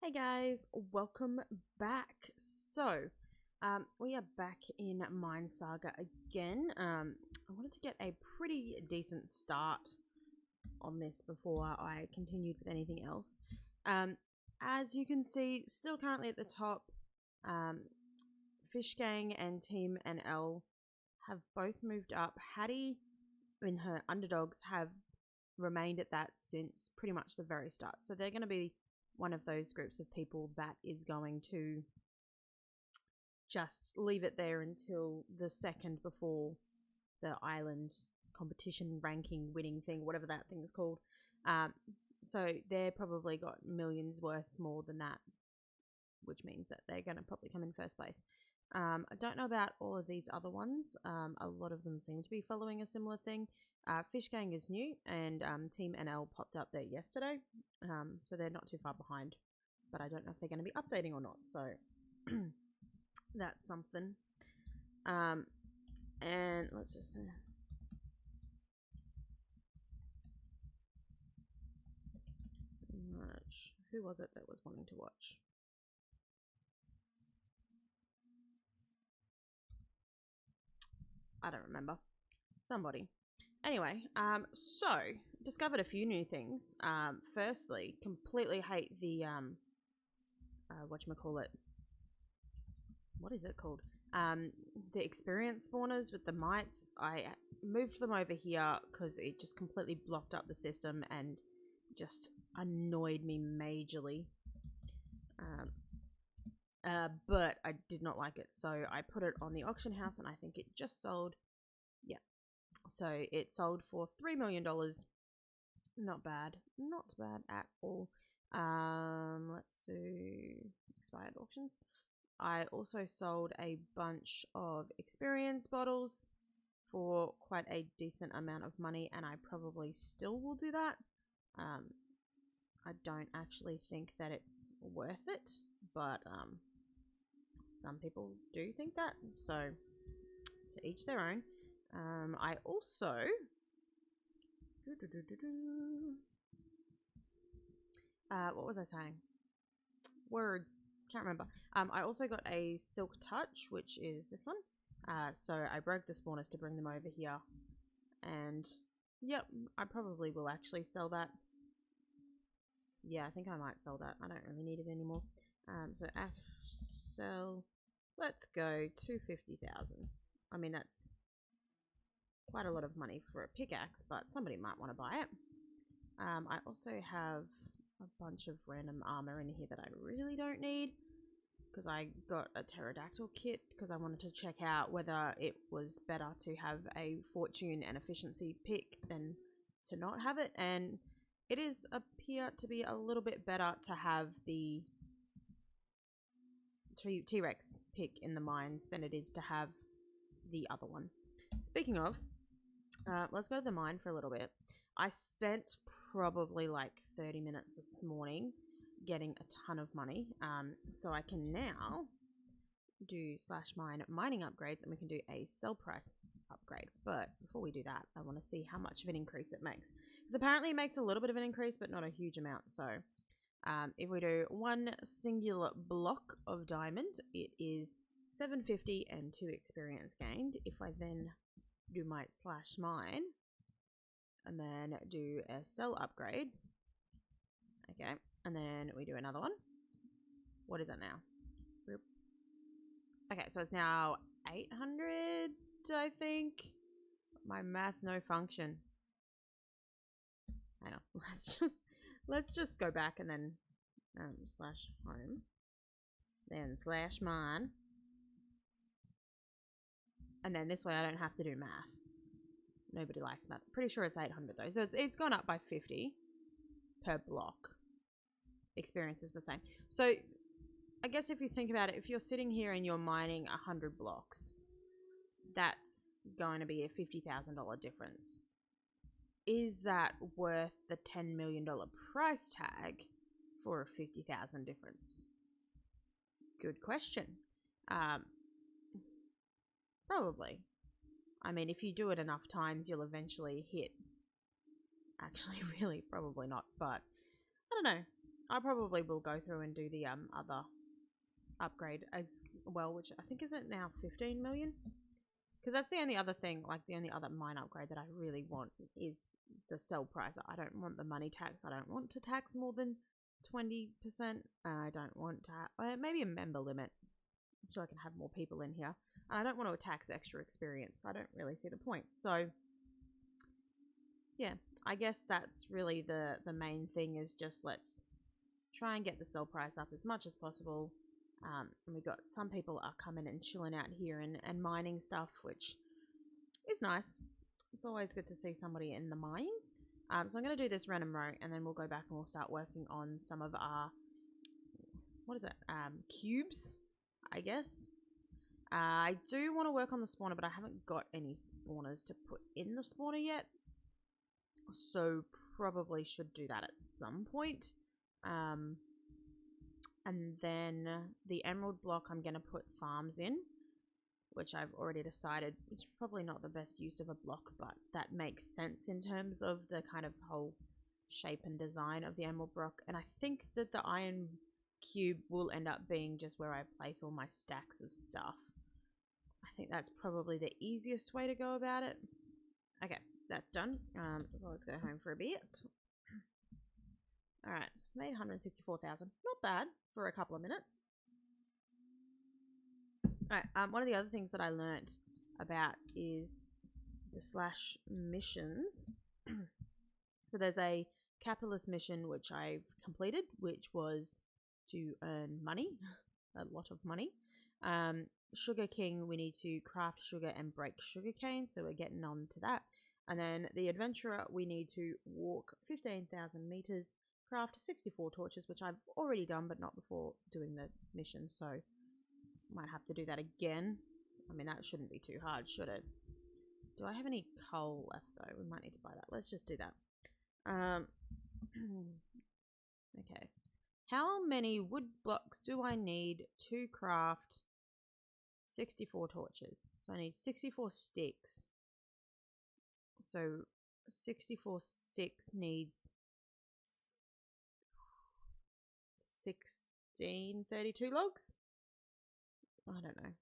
Hey guys, welcome back. So, we are back in MINESAGA again. I wanted to get a pretty decent start on this before I continued with anything else. As you can see, still currently at the top, Fish Gang and Team NL have both moved up. Hattie and her underdogs have remained at that since pretty much the very start. So they're going to be one of those groups of people that is going to just leave it there until the second before the island competition ranking winning thing, whatever that thing is called. So they're probably got millions worth more than that, which means that they're going to probably come in first place. I don't know about all of these other ones. A lot of them seem to be following a similar thing. Fish Gang is new, and Team NL popped up there yesterday, so they're not too far behind, but I don't know if they're going to be updating or not, so that's something. And let's just who was it that was wanting to watch? I don't remember. Somebody. Anyway, so discovered a few new things. Firstly, completely hate the whatchamacallit. What is it called? The experience spawners with the mites. I moved them over here because it just completely blocked up the system and just annoyed me majorly. But I did not like it, so I put it on the auction house, and I think it just sold. Yeah, so it sold for $3 million. Not bad, not bad at all. Let's do expired auctions. I also sold a bunch of experience bottles for quite a decent amount of money, and I probably still will do that. I don't actually think that it's worth it, but some people do think that, so to each their own. I also what was I saying? Words, can't remember. I also got a Silk Touch, which is this one. So I broke the spawners to bring them over here, and yep, I probably will actually sell that. Yeah, I think I might sell that. I don't really need it anymore. So sell. Let's go 250,000. I mean, that's quite a lot of money for a pickaxe, but somebody might want to buy it. I also have a bunch of random armor in here that I really don't need, because I got a pterodactyl kit because I wanted to check out whether it was better to have a fortune and efficiency pick than to not have it, and it is appear to be a little bit better to have the T-Rex pick in the mines than it is to have the other one. Speaking of, let's go to the mine for a little bit. I spent probably like 30 minutes this morning getting a ton of money, so I can now do /mine mining upgrades, and we can do a sell price upgrade. But before we do that, I want to see how much of an increase it makes, because apparently it makes a little bit of an increase but not a huge amount. So if we do one singular block of diamond, it is 750 and 2 experience gained. If I then do my /mine and then do a sell upgrade, okay, and then we do another one. What is it now? Okay, so it's now 800, I think. My math no function. Hang on, let's just go back and then /home, then /mine, and then this way I don't have to do math. Nobody likes math. Pretty sure it's 800 though, so it's gone up by 50 per block. Experience is the same. So I guess if you think about it, if you're sitting here and you're mining 100 blocks, that's going to be a $50,000 difference. Is that worth the $10 million price tag for a 50,000 difference? Good question. Probably. I mean, if you do it enough times, you'll eventually hit. Actually, really, probably not, but I don't know. I probably will go through and do the other upgrade as well, which I think isn't now 15 million. Because that's the only other thing, like the only other mine upgrade that I really want is the sell price. I don't want the money tax. I don't want to tax more than 20%. I don't want to have, maybe a member limit so I can have more people in here. And I don't want to tax extra experience. I don't really see the point. So yeah, I guess that's really the main thing is just let's try and get the sell price up as much as possible. And we got some people are coming and chilling out here and mining stuff, which is nice. It's always good to see somebody in the mines. So I'm going to do this random row, and then we'll go back and we'll start working on some of our, what is it, cubes, I guess. I do want to work on the spawner, but I haven't got any spawners to put in the spawner yet. So probably should do that at some point. And then the emerald block I'm going to put farms in, which I've already decided is probably not the best use of a block, but that makes sense in terms of the kind of whole shape and design of the emerald block. And I think that the iron cube will end up being just where I place all my stacks of stuff. I think that's probably the easiest way to go about it. Okay, that's done. So let's go home for a bit. Alright, made 164,000. Not bad for a couple of minutes. Alright, one of the other things that I learnt about is the slash missions. So there's a capitalist mission which I've completed, which was to earn money, a lot of money. Sugar King, we need to craft sugar and break sugar cane, so we're getting on to that. And then the adventurer, we need to walk 15,000 meters, craft 64 torches, which I've already done, but not before doing the mission, so might have to do that again. I mean, that shouldn't be too hard, should it? Do I have any coal left, though? We might need to buy that. Let's just do that. Okay. How many wood blocks do I need to craft 64 torches? So I need 64 sticks. So 64 sticks needs 1632 logs? I don't know.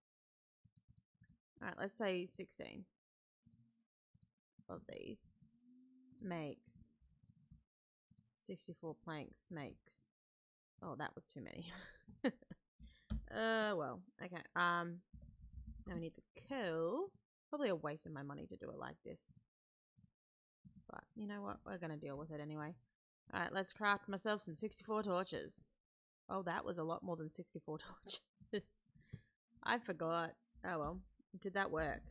Alright, let's say 16 of these makes 64 planks makes, oh, that was too many. Well, okay. Now we need the coal. Probably a waste of my money to do it like this, but you know what, we're gonna deal with it anyway. Alright, let's craft myself some 64 torches. Oh, that was a lot more than 64 torches. I forgot. Oh well. Did that work?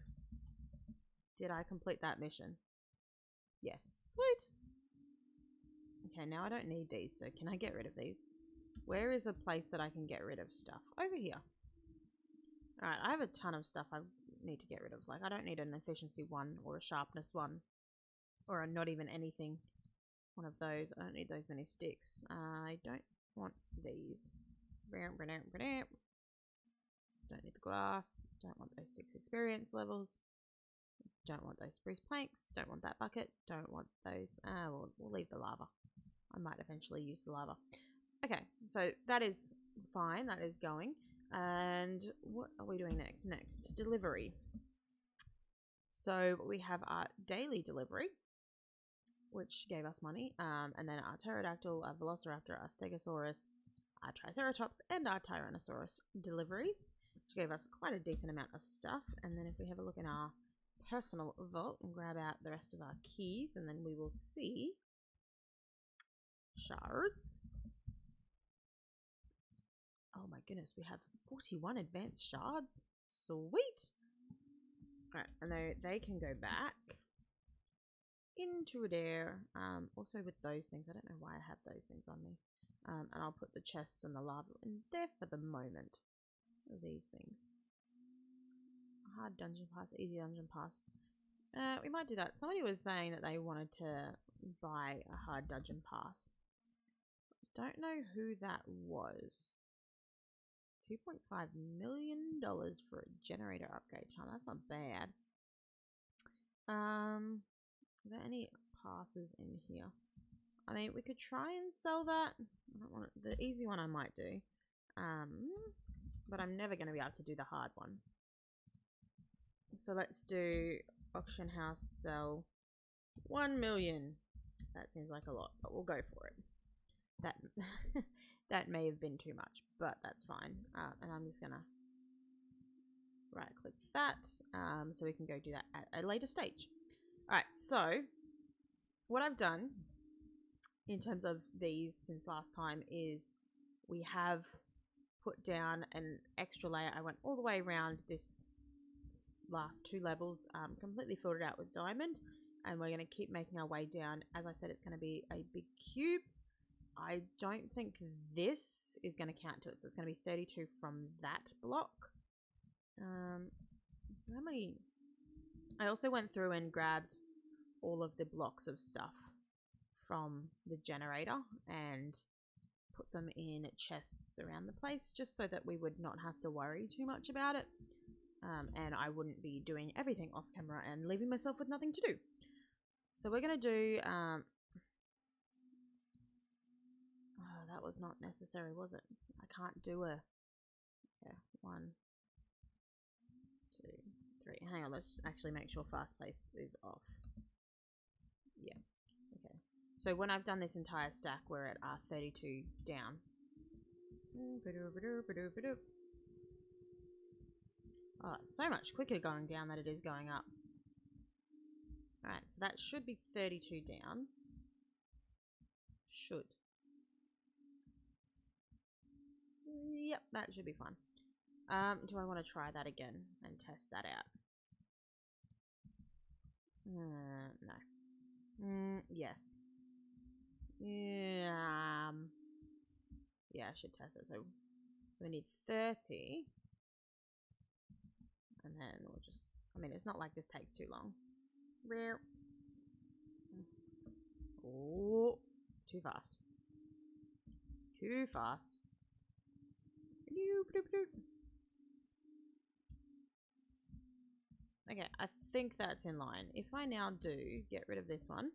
Did I complete that mission? Yes. Sweet. Okay, now I don't need these, so can I get rid of these? Where is a place that I can get rid of stuff? Over here. Alright, I have a ton of stuff I need to get rid of. Like, I don't need an efficiency 1 or a sharpness 1. Or a not even anything. One of those. I don't need those many sticks. I don't want these. Don't need the glass. Don't want those 6 experience levels. Don't want those spruce planks. Don't want that bucket. Don't want those. We'll leave the lava. I might eventually use the lava. Okay, so that is fine. That is going. And what are we doing next? Next, delivery. So we have our daily delivery, which gave us money. And then our pterodactyl, our velociraptor, our stegosaurus, our triceratops, and our tyrannosaurus deliveries, which gave us quite a decent amount of stuff. And then if we have a look in our personal vault and grab out the rest of our keys, and then we will see shards. Oh my goodness, we have 41 advanced shards. Sweet. Alright, and they can go back into there. Also with those things, I don't know why I have those things on me. And I'll put the chests and the lava in there for the moment. These things. Hard dungeon pass, easy dungeon pass. We might do that. Somebody was saying that they wanted to buy a hard dungeon pass. Don't know who that was. $2.5 million for a generator upgrade charm. That's not bad. Are there any passes in here? I mean, we could try and sell that. I don't want the easy one I might do. But I'm never going to be able to do the hard one. So let's do auction house sell 1 million. That seems like a lot, but we'll go for it. That that may have been too much, but that's fine. And I'm just gonna right click that so we can go do that at a later stage. All right, so what I've done in terms of these since last time is we have put down an extra layer. I went all the way around this last 2 levels, completely filled it out with diamond, and we're going to keep making our way down. As I said, it's going to be a big cube. I don't think this is going to count to it, so it's going to be 32 from that block. I also went through and grabbed all of the blocks of stuff from the generator and put them in chests around the place, just so that we would not have to worry too much about it, and I wouldn't be doing everything off camera and leaving myself with nothing to do. So we're going to do oh, that was not necessary, was it? I can't do a okay, 1 2 3. Hang on, let's actually make sure fast place is off. Yeah, okay. So when I've done this entire stack, we're at 32 down. Oh, it's so much quicker going down than it is going up. Alright, so that should be 32 down. Should. Yep, that should be fun. Do I want to try that again and test that out? No. Yes. Yeah. Yeah, I should test it. So we need 30. And then we'll just, I mean, it's not like this takes too long. Rare. Oh, too fast. Too fast. Okay, I think that's in line. If I now do get rid of this one,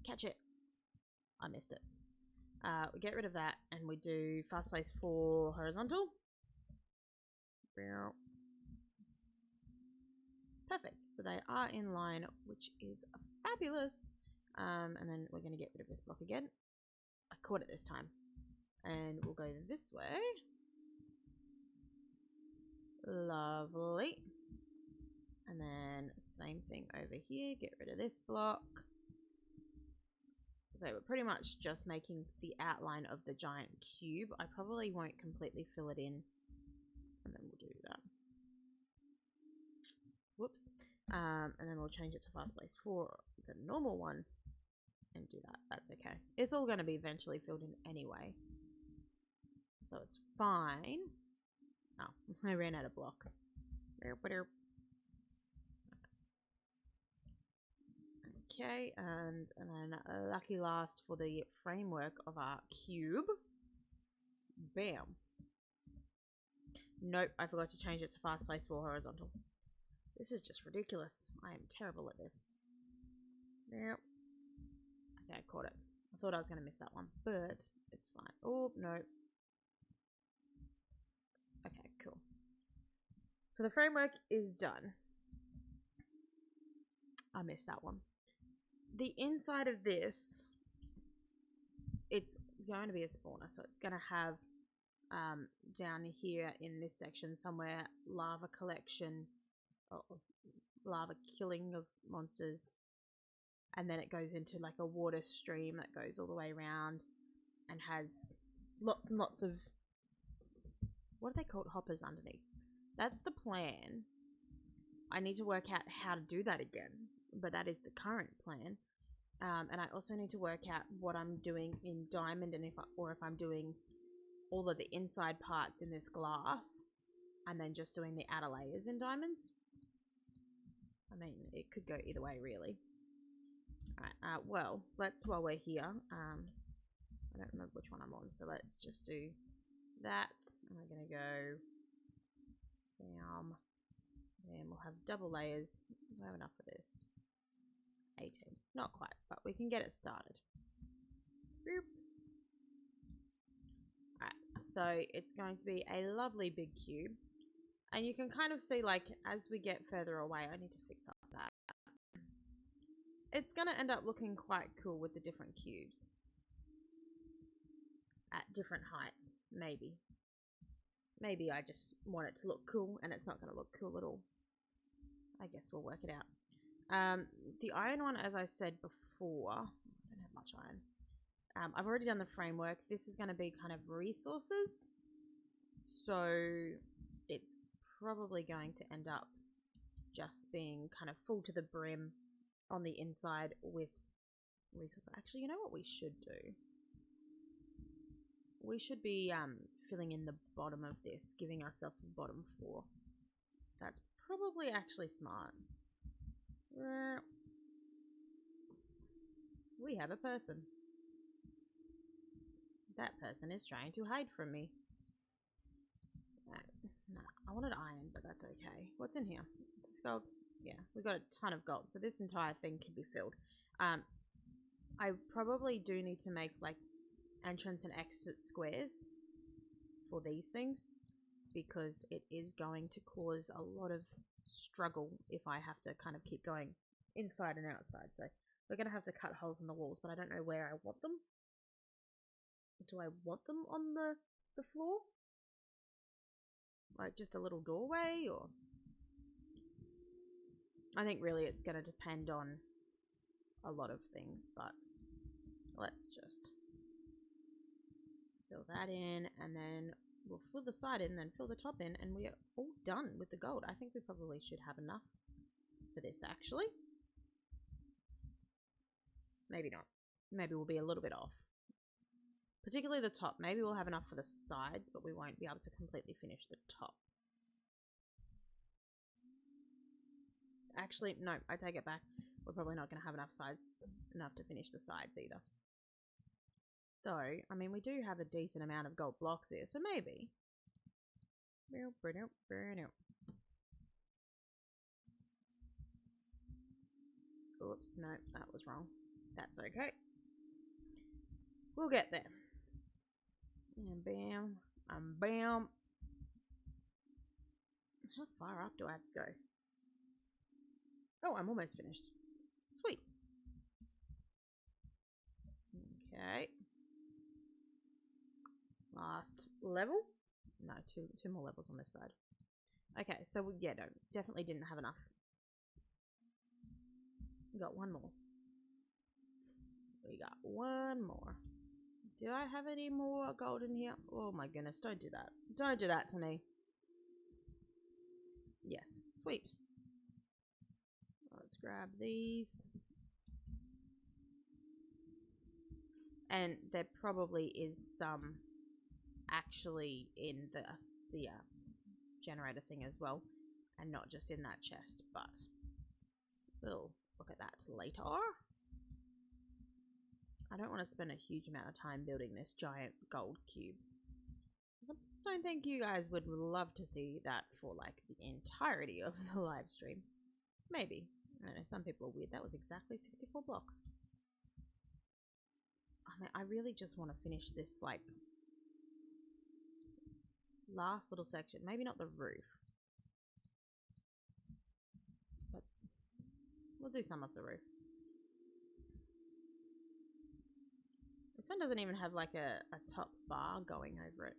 catch it. I missed it. We get rid of that and we do fast place for horizontal. Perfect. So they are in line, which is fabulous. And then we're going to get rid of this block again. I caught it this time. And we'll go this way. Lovely. And then same thing over here. Get rid of this block. So we're pretty much just making the outline of the giant cube. I probably won't completely fill it in. And then we'll do that. Whoops. And then we'll change it to fast place for the normal one. And do that. That's okay. It's all going to be eventually filled in anyway. So it's fine. Oh, I ran out of blocks. Okay, and then lucky last for the framework of our cube. Bam. Nope, I forgot to change it to fast place for horizontal. This is just ridiculous. I am terrible at this. Yep. Okay, I caught it. I thought I was going to miss that one, but it's fine. Oh, no. Okay, cool. So the framework is done. I missed that one. The inside of this, it's going to be a spawner, so it's going to have down here in this section somewhere lava collection, lava killing of monsters, and then it goes into like a water stream that goes all the way around and has lots and lots of, what are they called, hoppers underneath. That's the plan. I need to work out how to do that again, but that is the current plan. And I also need to work out what I'm doing in diamond, and if I'm doing all of the inside parts in this glass and then just doing the outer layers in diamonds. I mean, it could go either way, really. Alright, well, while we're here, I don't remember which one I'm on, so let's just do that. And we're going to go bam, and we'll have double layers. We'll have enough for this. 18. Not quite, but we can get it started. Boop. Alright, so it's going to be a lovely big cube. And you can kind of see, like, as we get further away, I need to fix up that. It's going to end up looking quite cool with the different cubes. At different heights, maybe. Maybe I just want it to look cool, and it's not going to look cool at all. I guess we'll work it out. The iron one, as I said before, I don't have much iron. I've already done the framework. This is going to be kind of resources. So it's probably going to end up just being kind of full to the brim on the inside with resources. Actually, you know what we should do? We should be filling in the bottom of this, giving ourselves the bottom floor. That's probably actually smart. We have a person. That person is trying to hide from me. No, I wanted iron, but that's okay. What's in here? Is this gold? Yeah, we got a ton of gold, so this entire thing can be filled. I probably do need to make like entrance and exit squares for these things, because it is going to cause a lot of struggle if I have to kind of keep going inside and outside. So we're going to have to cut holes in the walls, but I don't know where I want them. Do I want them on the floor? Like just a little doorway, or... I think really it's going to depend on a lot of things, but let's just fill that in, and then we'll fill the side in, then fill the top in, and we are all done with the gold. I think we probably should have enough for this, actually. Maybe not. Maybe we'll be a little bit off. Particularly the top. Maybe we'll have enough for the sides, but we won't be able to completely finish the top. Actually, no, I take it back. We're probably not going to have enough to finish the sides either. Though, I mean, we do have a decent amount of gold blocks here, so maybe. Oops, no, that was wrong. That's okay. We'll get there. And bam, and bam. How far up do I have to go? Oh, I'm almost finished. Sweet. Okay. Last level. No, two more levels on this side. Okay, so yeah, no, definitely didn't have enough. We got one more. We got one more. Do I have any more gold in here? Oh my goodness, don't do that. Don't do that to me. Yes, sweet. Let's grab these. And there probably is some actually in the generator thing as well, and not just in that chest, but we'll look at that later. I don't want to spend a huge amount of time building this giant gold cube. I don't think you guys would love to see that for like the entirety of the live stream. Maybe. I don't know, some people are weird. That was exactly 64 blocks. I mean, I really just want to finish this like last little section. Maybe not the roof, but we'll do some of the roof. This one doesn't even have like a top bar going over it.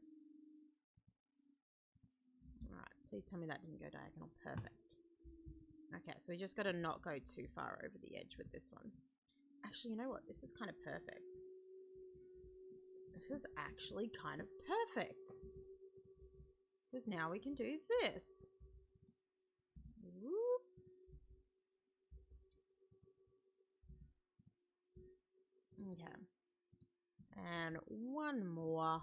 Alright, please tell me that didn't go diagonal. Perfect. Okay, so we just got to not go too far over the edge with this one. Actually, you know what? This is kind of perfect. This is actually kind of perfect. Because now we can do this. Whoop. Okay. And one more.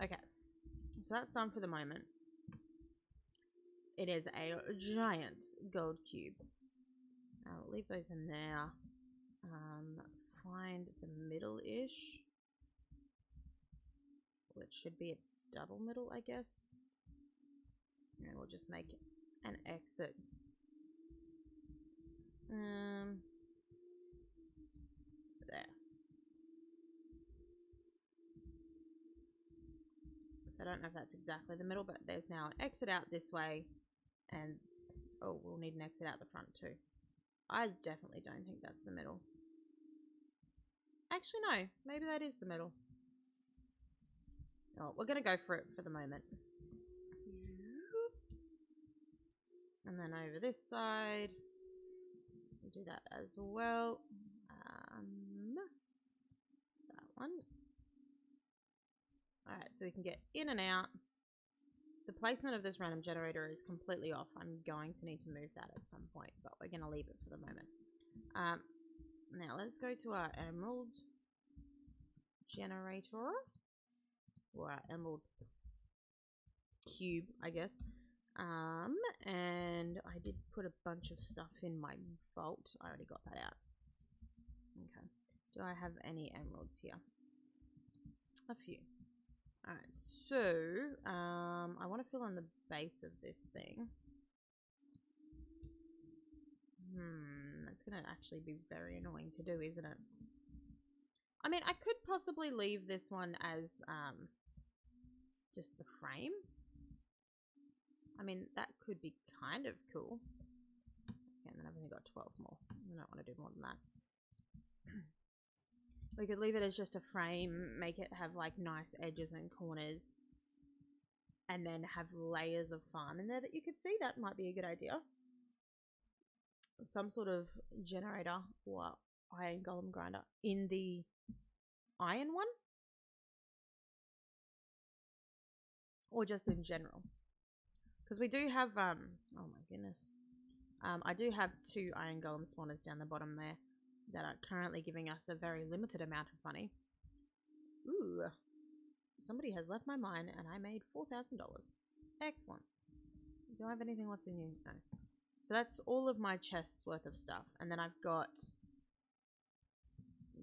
Okay. So that's done for the moment. It is a giant gold cube. I'll leave those in there. Find the middle-ish, which should be a double middle, I guess. And we'll just make an exit. There. So I don't know if that's exactly the middle, but there's now an exit out this way. And, oh, we'll need an exit out the front too. I definitely don't think that's the middle. Actually, no. Maybe that is the middle. Oh, we're going to go for it for the moment. And then over this side, we'll do that as well. That one. Alright, so we can get in and out. The placement of this random generator is completely off. I'm going to need to move that at some point, but we're going to leave it for the moment. Now let's go to our emerald generator. Or our emerald cube, I guess. And I did put a bunch of stuff in my vault. I already got that out. Okay. Do I have any emeralds here? A few. Alright, so I want to fill in the base of this thing. That's going to actually be very annoying to do, isn't it? I mean, I could possibly leave this one as just the frame. I mean, that could be kind of cool. Okay, and then I've only got 12 more. I don't want to do more than that. We could leave it as just a frame, make it have like nice edges and corners, and then have layers of farm in there that you could see. That might be a good idea. Some sort of generator or iron golem grinder in the iron one, or just in general. Because we do have, oh my goodness. I do have 2 iron golem spawners down the bottom there that are currently giving us a very limited amount of money. Ooh. Somebody has left my mine and I made $4,000. Excellent. Do I have anything left in you? No. So that's all of my chest's worth of stuff. And then I've got...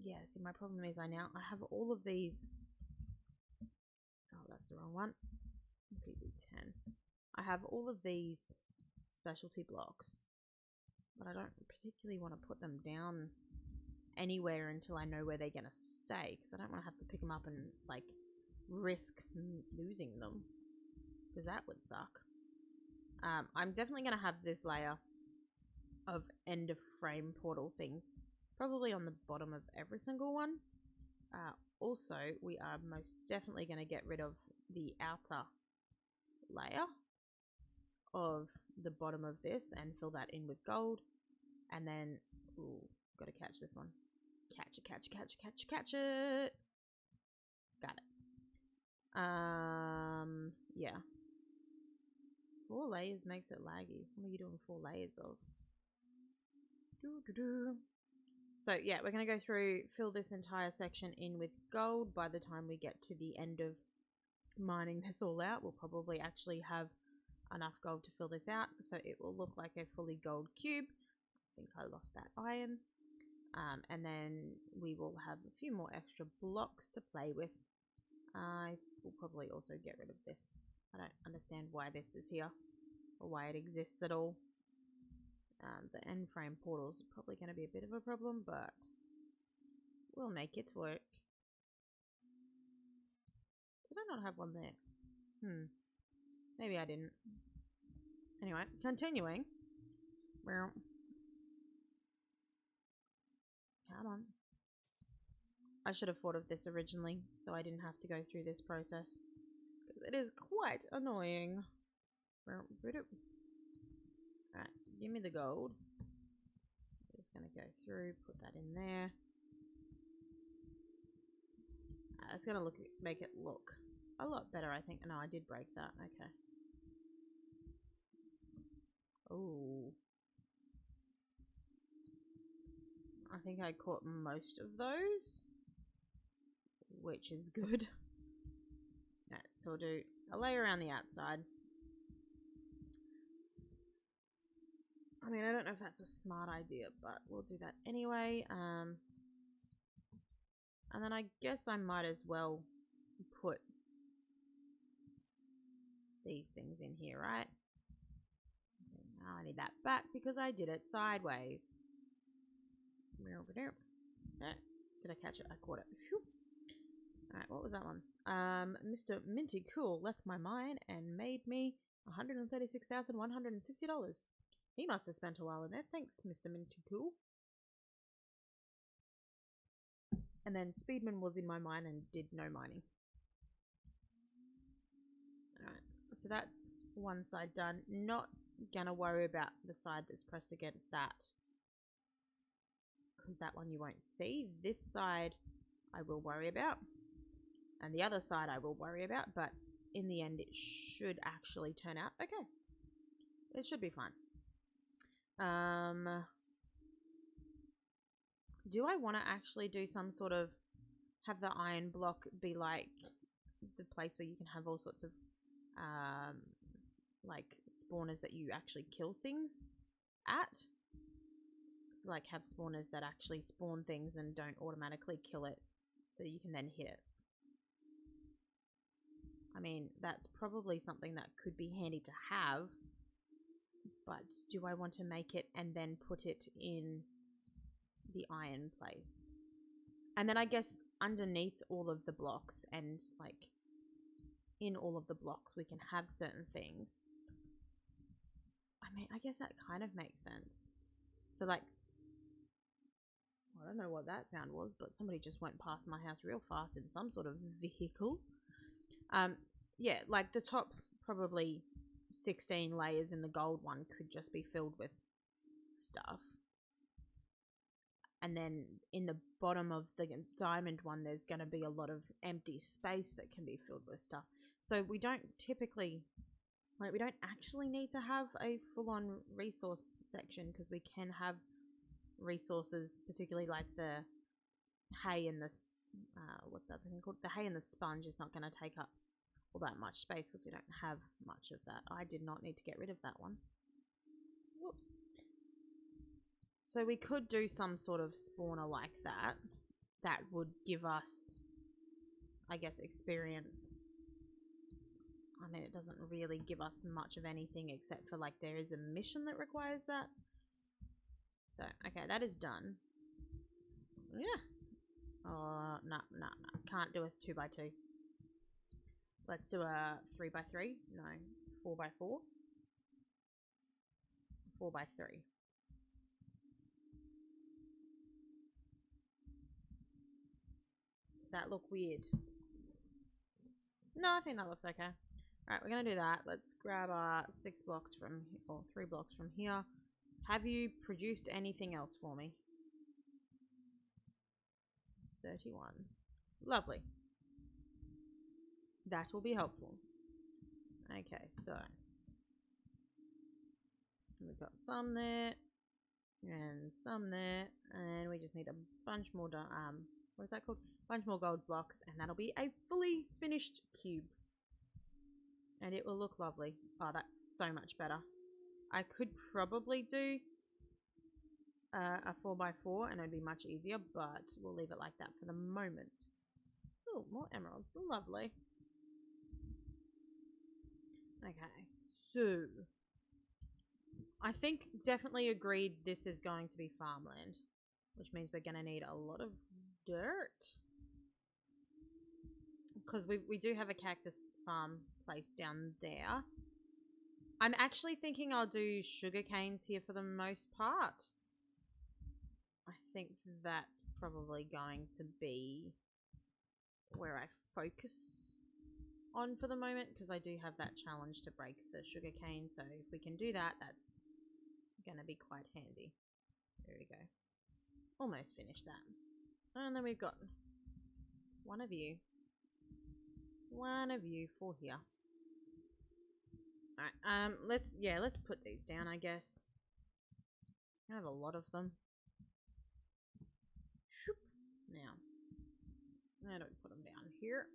Yeah, see, my problem is I have all of these... Oh, that's the wrong one. PB10. I have all of these specialty blocks, but I don't particularly want to put them down anywhere until I know where they're going to stay, because I don't want to have to pick them up and like risk losing them, because that would suck. I'm definitely going to have this layer of end of frame portal things probably on the bottom of every single one. Also, we are most definitely going to get rid of the outer layer of the bottom of this and fill that in with gold. And then, ooh, gotta catch this one. Catch it, catch it, catch it, catch it, catch it. Got it. Yeah. 4 layers makes it laggy. What are you doing 4 layers of? So yeah, we're gonna go through, fill this entire section in with gold. By the time we get to the end of mining this all out, we'll probably actually have enough gold to fill this out, so it will look like a fully gold cube. I think I lost that iron. And then we will have a few more extra blocks to play with. I will probably also get rid of this. I don't understand why this is here or why it exists at all. The end frame portals are probably going to be a bit of a problem, but we'll make it work. Did I not have one there? Maybe I didn't. Anyway, continuing. Well, come on. I should have thought of this originally, so I didn't have to go through this process. Because it is quite annoying. Alright, give me the gold. I'm just going to go through, put that in there. It's going to make it look a lot better, I think. No, I did break that. Okay. Oh. I think I caught most of those, which is good. Alright, so we'll do a layer around the outside. I mean, I don't know if that's a smart idea, but we'll do that anyway. And then I guess I might as well put these things in here, right? Now I need that back because I did it sideways. Did I catch it? I caught it. Alright, what was that one? Mr. Minty Cool left my mine and made me $136,160. He must have spent a while in there. Thanks, Mr. Minty Cool. And then Speedman was in my mine and did no mining. Alright, so that's one side done. Not gonna worry about the side that's pressed against that, because that one you won't see. This side I will worry about, and the other side I will worry about, but in the end it should actually turn out okay. It should be fine. Do I want to actually do some sort of, have the iron block be like the place where you can have all sorts of like spawners that you actually kill things at? So like have spawners that actually spawn things and don't automatically kill it, so you can then hit it. I mean, that's probably something that could be handy to have, but do I want to make it and then put it in the iron place? And then I guess underneath all of the blocks and like in all of the blocks we can have certain things. I mean, I guess that kind of makes sense. So like, I don't know what that sound was, but somebody just went past my house real fast in some sort of vehicle. Yeah, like the top probably 16 layers in the gold one could just be filled with stuff. And then in the bottom of the diamond one, there's going to be a lot of empty space that can be filled with stuff. So we don't typically, like, we don't actually need to have a full-on resource section, because we can have resources, particularly like the hay and the, what's that thing called? The hay and the sponge is not going to take up all that much space because we don't have much of that. I did not need to get rid of that one. Whoops. So we could do some sort of spawner like that. That would give us, I guess, experience. I mean, it doesn't really give us much of anything except for like there is a mission that requires that. So, okay, that is done. Yeah. Oh, no. Can't do a 2x2. Let's do a 3x3. No, 4x4. 4x3. That look weird? No, I think that looks okay. Alright, we're gonna do that. Let's grab our 6 blocks from, or 3 blocks from here. Have you produced anything else for me? 31. Lovely. That will be helpful. Okay, so we've got some there and some there, and we just need a bunch more what is that called? Bunch more gold blocks, and that'll be a fully finished cube. And it will look lovely. Oh, that's so much better. I could probably do a 4x4 and it'd be much easier, but we'll leave it like that for the moment. Oh, more emeralds. Lovely. Okay, so I think definitely agreed this is going to be farmland, which means we're going to need a lot of dirt. Because we do have a cactus farm place down there. I'm actually thinking I'll do sugar canes here for the most part. I think that's probably going to be where I focus on for the moment, because I do have that challenge to break the sugar cane. So if we can do that, that's going to be quite handy. There we go. Almost finished that. And then we've got one of you for here. Alright, let's put these down, I guess. I have a lot of them. Shoop. Now, how do we put them down? Here.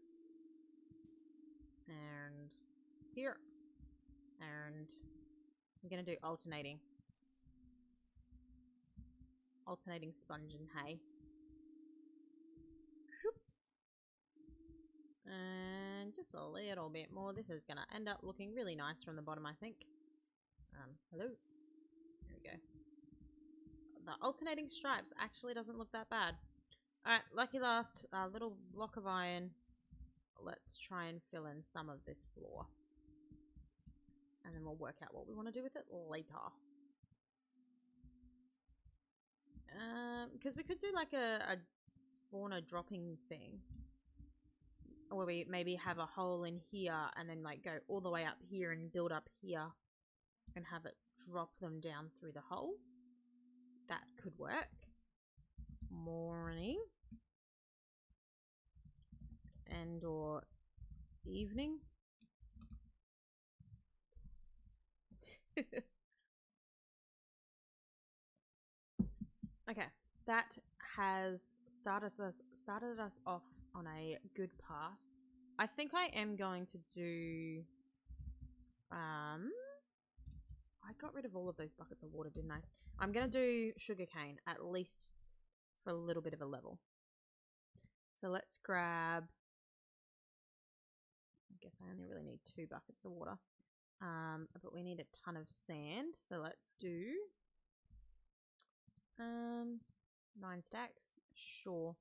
And here. And I'm going to do alternating sponge and hay. Shoop. And just a little bit more. This is going to end up looking really nice from the bottom, I think. Hello. There we go. The alternating stripes actually doesn't look that bad. Alright, lucky last little block of iron. let's try and fill in some of this floor. And then we'll work out what we want to do with it later. Because we could do like a spawner dropping thing. Where we maybe have a hole in here and then like go all the way up here and build up here. And have it drop them down through the hole. That could work. Morning. And or evening. Okay, that has started us off on a good path. I think I am going to do I got rid of all of those buckets of water, didn't I? I'm going to do sugarcane, at least for a little bit of a level. So let's grab... I guess I only really need 2 buckets of water. But we need a ton of sand, so let's do... 9 stacks? Sure.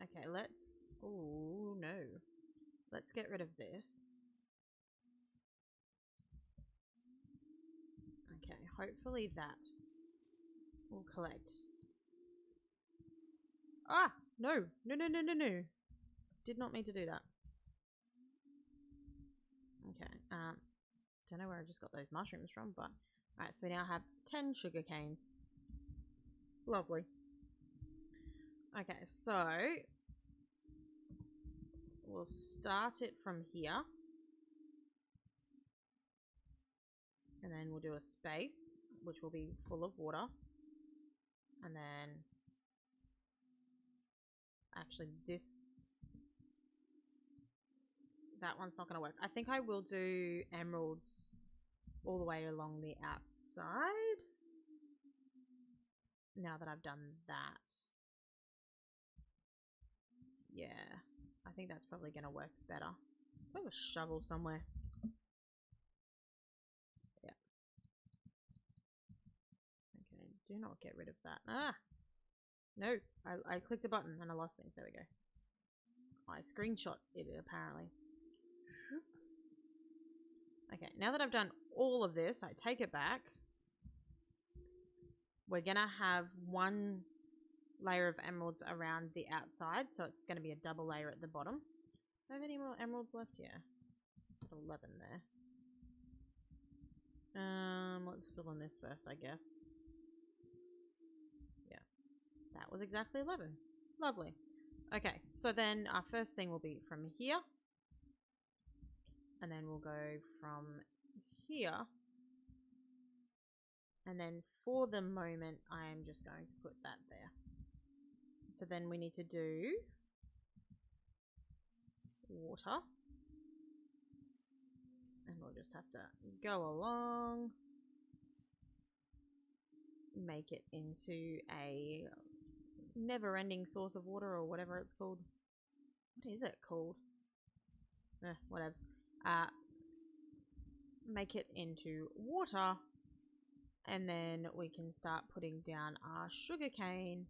Okay, let's... Oh, no. Let's get rid of this. Okay, hopefully that will collect. Ah! No! No, no, no, no, no! Did not mean to do that. Okay, don't know where I just got those mushrooms from, but... Alright, so we now have 10 sugar canes. Lovely. Okay, so... We'll start it from here. And then we'll do a space, which will be full of water. And then... Actually, that one's not going to work. I think I will do emeralds all the way along the outside. Now that I've done that. Yeah. I think that's probably going to work better. I have a shovel somewhere. Yeah. Okay, do not get rid of that. Ah! No, I clicked a button and I lost things. There we go. I screenshot it apparently. Okay, now that I've done all of this, I take it back. We're going to have 1 layer of emeralds around the outside, so it's going to be a double layer at the bottom. Do I have any more emeralds left? Yeah. 11 there. Let's fill in this first, I guess. Yeah. That was exactly 11. Lovely. Okay, so then our first thing will be from here. And then we'll go from here. And then for the moment, I am just going to put that there. So then we need to do water. And we'll just have to go along. Make it into a never-ending source of water or whatever it's called. What is it called? Whatevs. Make it into water. And then we can start putting down our sugarcane.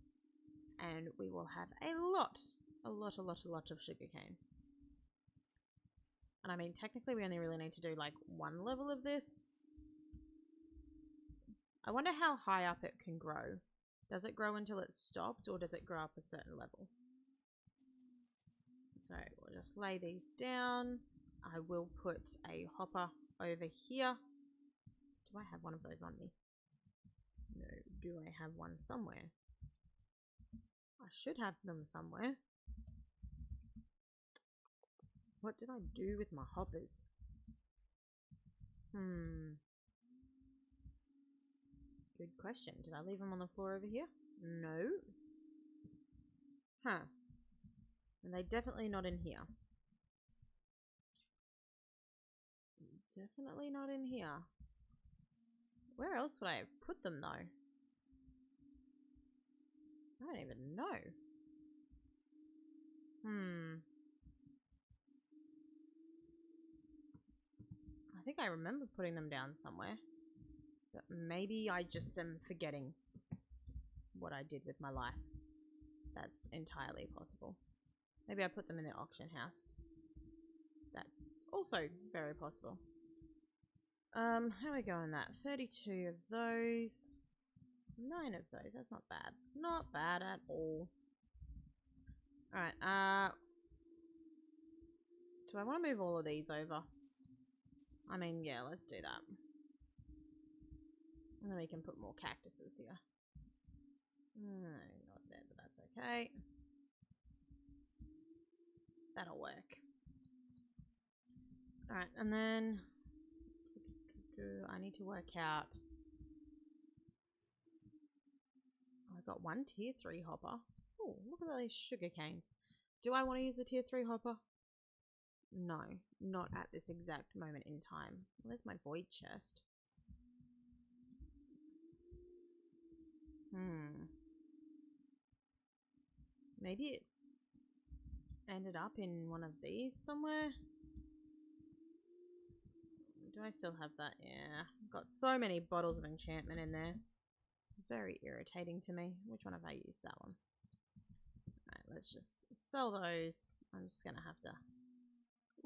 And we will have a lot of sugarcane. And I mean, technically we only really need to do like 1 level of this. I wonder how high up it can grow. Does it grow until it's stopped, or does it grow up a certain level? So we'll just lay these down. I will put a hopper over here. Do I have one of those on me? No. Do I have one somewhere? I should have them somewhere. What did I do with my hoppers? Good question. Did I leave them on the floor over here? No. Huh. And they're definitely not in here. Definitely not in here. Where else would I have put them though? I don't even know. I think I remember putting them down somewhere. But maybe I just am forgetting what I did with my life. That's entirely possible. Maybe I put them in the auction house. That's also very possible. How are we going that? 32 of those. 9 of those. That's not bad. Not bad at all. Alright, do I want to move all of these over? I mean, yeah, let's do that. And then we can put more cactuses here. Not there, but that's okay. That'll work. Alright, and then I need to work out. I've got one tier 3 hopper. Oh, look at those sugar canes. Do I want to use the tier 3 hopper? No, not at this exact moment in time. Where's my void chest? Maybe it ended up in one of these somewhere. Do I still have that? Yeah. I've got so many bottles of enchantment in there. Very irritating to me. Which one have I used? That one. Alright, let's just sell those. I'm just going to have to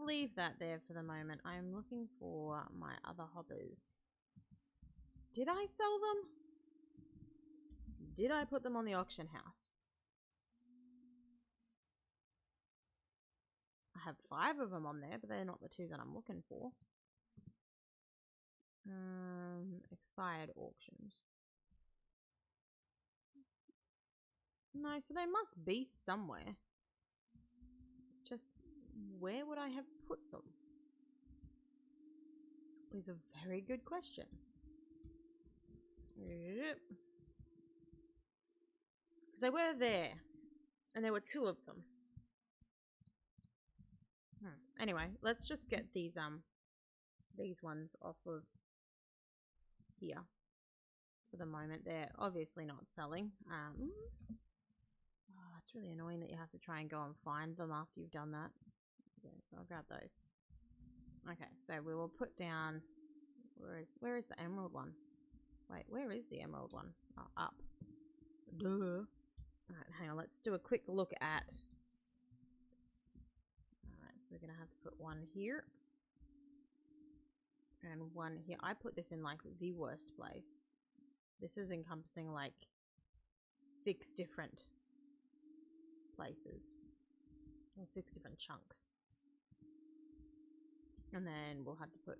leave that there for the moment. I'm looking for my other hoppers. Did I sell them? Did I put them on the auction house? I have 5 of them on there, but they're not the 2 that I'm looking for. Expired auctions. No, so they must be somewhere. Just where would I have put them? Is a very good question. Yep. Because they were there, and there were 2 of them. Anyway, let's just get these ones off of here for the moment. They're obviously not selling. It's really annoying that you have to try and go and find them after you've done that. Okay, so I'll grab those. Okay, so we will put down. Where is the emerald one? Wait, where is the emerald one? Oh, up. Duh. Alright, hang on. Let's do a quick look at. Alright, so we're gonna have to put one here. And one here. I put this in like the worst place. This is encompassing like 6 different places. Or 6 different chunks. And then we'll have to put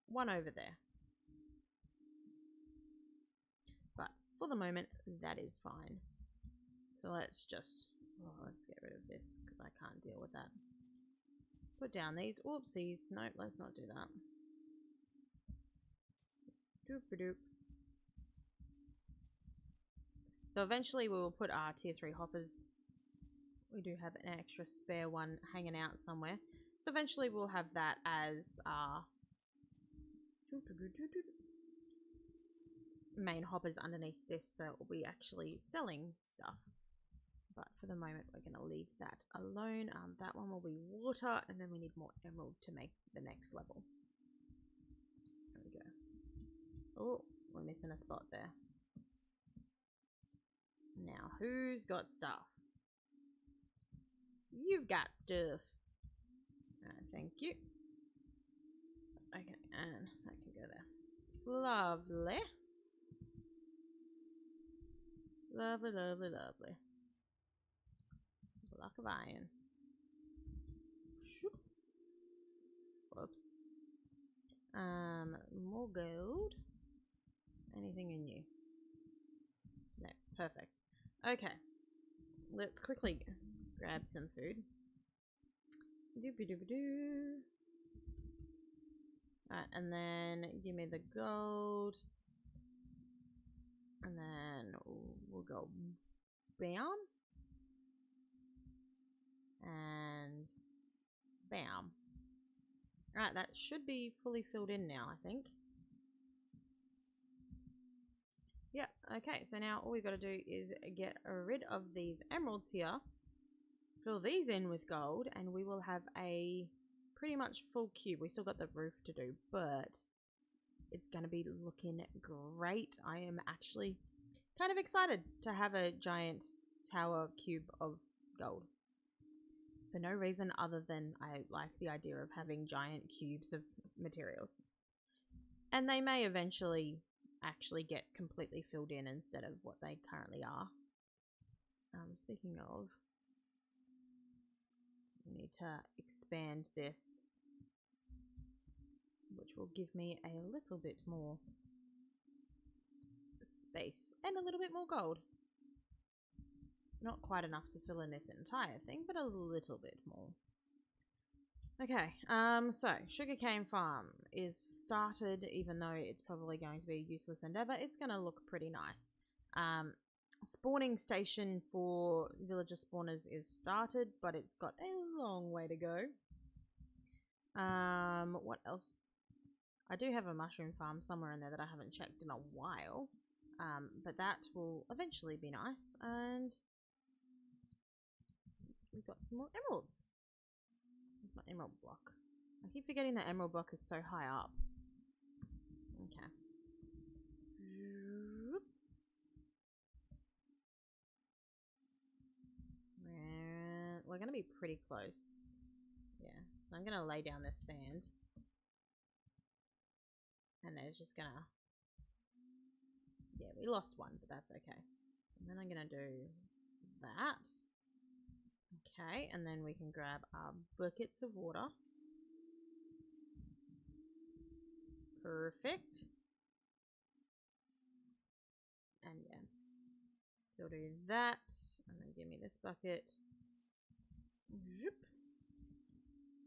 one over there. But for the moment, that is fine. So let's just, let's get rid of this because I can't deal with that. Put down these. Oopsies. Nope, let's not do that. Doop-a-doop. So eventually we will put our tier 3 hoppers. We do have an extra spare one hanging out somewhere. So eventually we'll have that as our main hoppers underneath this, so we'll be actually selling stuff. But for the moment we're going to leave that alone. That one will be water, and then we need more emerald to make the next level. There we go. Oh, we're missing a spot there. Now, who's got stuff? You've got stuff. Thank you. Okay, and that can go there. Lovely. Lovely, lovely, lovely. Block of iron. Shoop. Whoops. More gold. Anything in you? No, perfect. Okay. Let's quickly grab some food. Doop-a-doop-a-doo. Alright, and then give me the gold. And then we'll go bam. And bam. Alright, that should be fully filled in now, I think. Yep, okay, so now all we've got to do is get rid of these emeralds here. Fill these in with gold, and we will have a pretty much full cube. We still got the roof to do, but it's going to be looking great. I am actually kind of excited to have a giant tower cube of gold. For no reason other than I like the idea of having giant cubes of materials. And they may eventually actually get completely filled in instead of what they currently are. Speaking of, we need to expand this, which will give me a little bit more space and a little bit more gold. Not quite enough to fill in this entire thing, but a little bit more. Okay, so sugarcane farm is started, even though it's probably going to be a useless endeavor. It's going to look pretty nice. Spawning station for villager spawners is started, but it's got a long way to go. What else? I do have a mushroom farm somewhere in there that I haven't checked in a while, but that will eventually be nice. And we've got some more emeralds. It's my emerald block. I keep forgetting that emerald block is so high up. Okay. And we're going to be pretty close. Yeah. So I'm going to lay down this sand. And then it's just going to... Yeah, we lost one, but that's okay. And then I'm going to do that. Okay, and then we can grab our buckets of water. Perfect. And yeah, so we'll do that, and then give me this bucket. Zoop.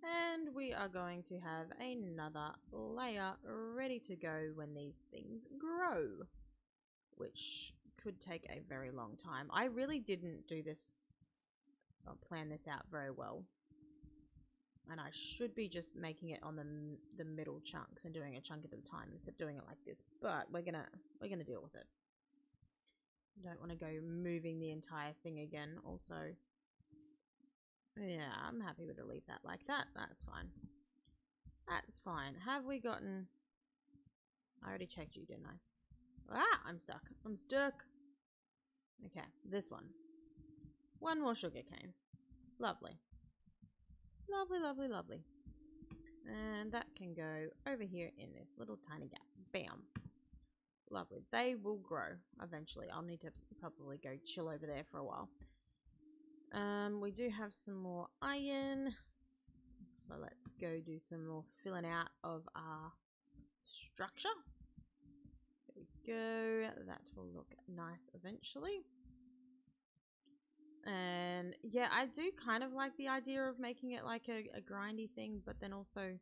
And we are going to have another layer ready to go when these things grow, which could take a very long time. I really didn't do this or plan this out very well, and I should be just making it on the middle chunks and doing a chunk at a time instead of doing it like this. But we're gonna deal with it. Don't want to go moving the entire thing again. Also, yeah, I'm happy to leave that like that. That's fine. That's fine. Have we gotten... I already checked you, didn't I? Ah, I'm stuck. I'm stuck. Okay, this one. One more sugarcane. Lovely. Lovely, lovely, lovely. And that can go over here in this little tiny gap. Bam. Lovely. They will grow eventually. I'll need to probably go chill over there for a while. We do have some more iron. So let's go do some more filling out of our structure. There we go. That will look nice eventually. And yeah, I do kind of like the idea of making it like a grindy thing, but then also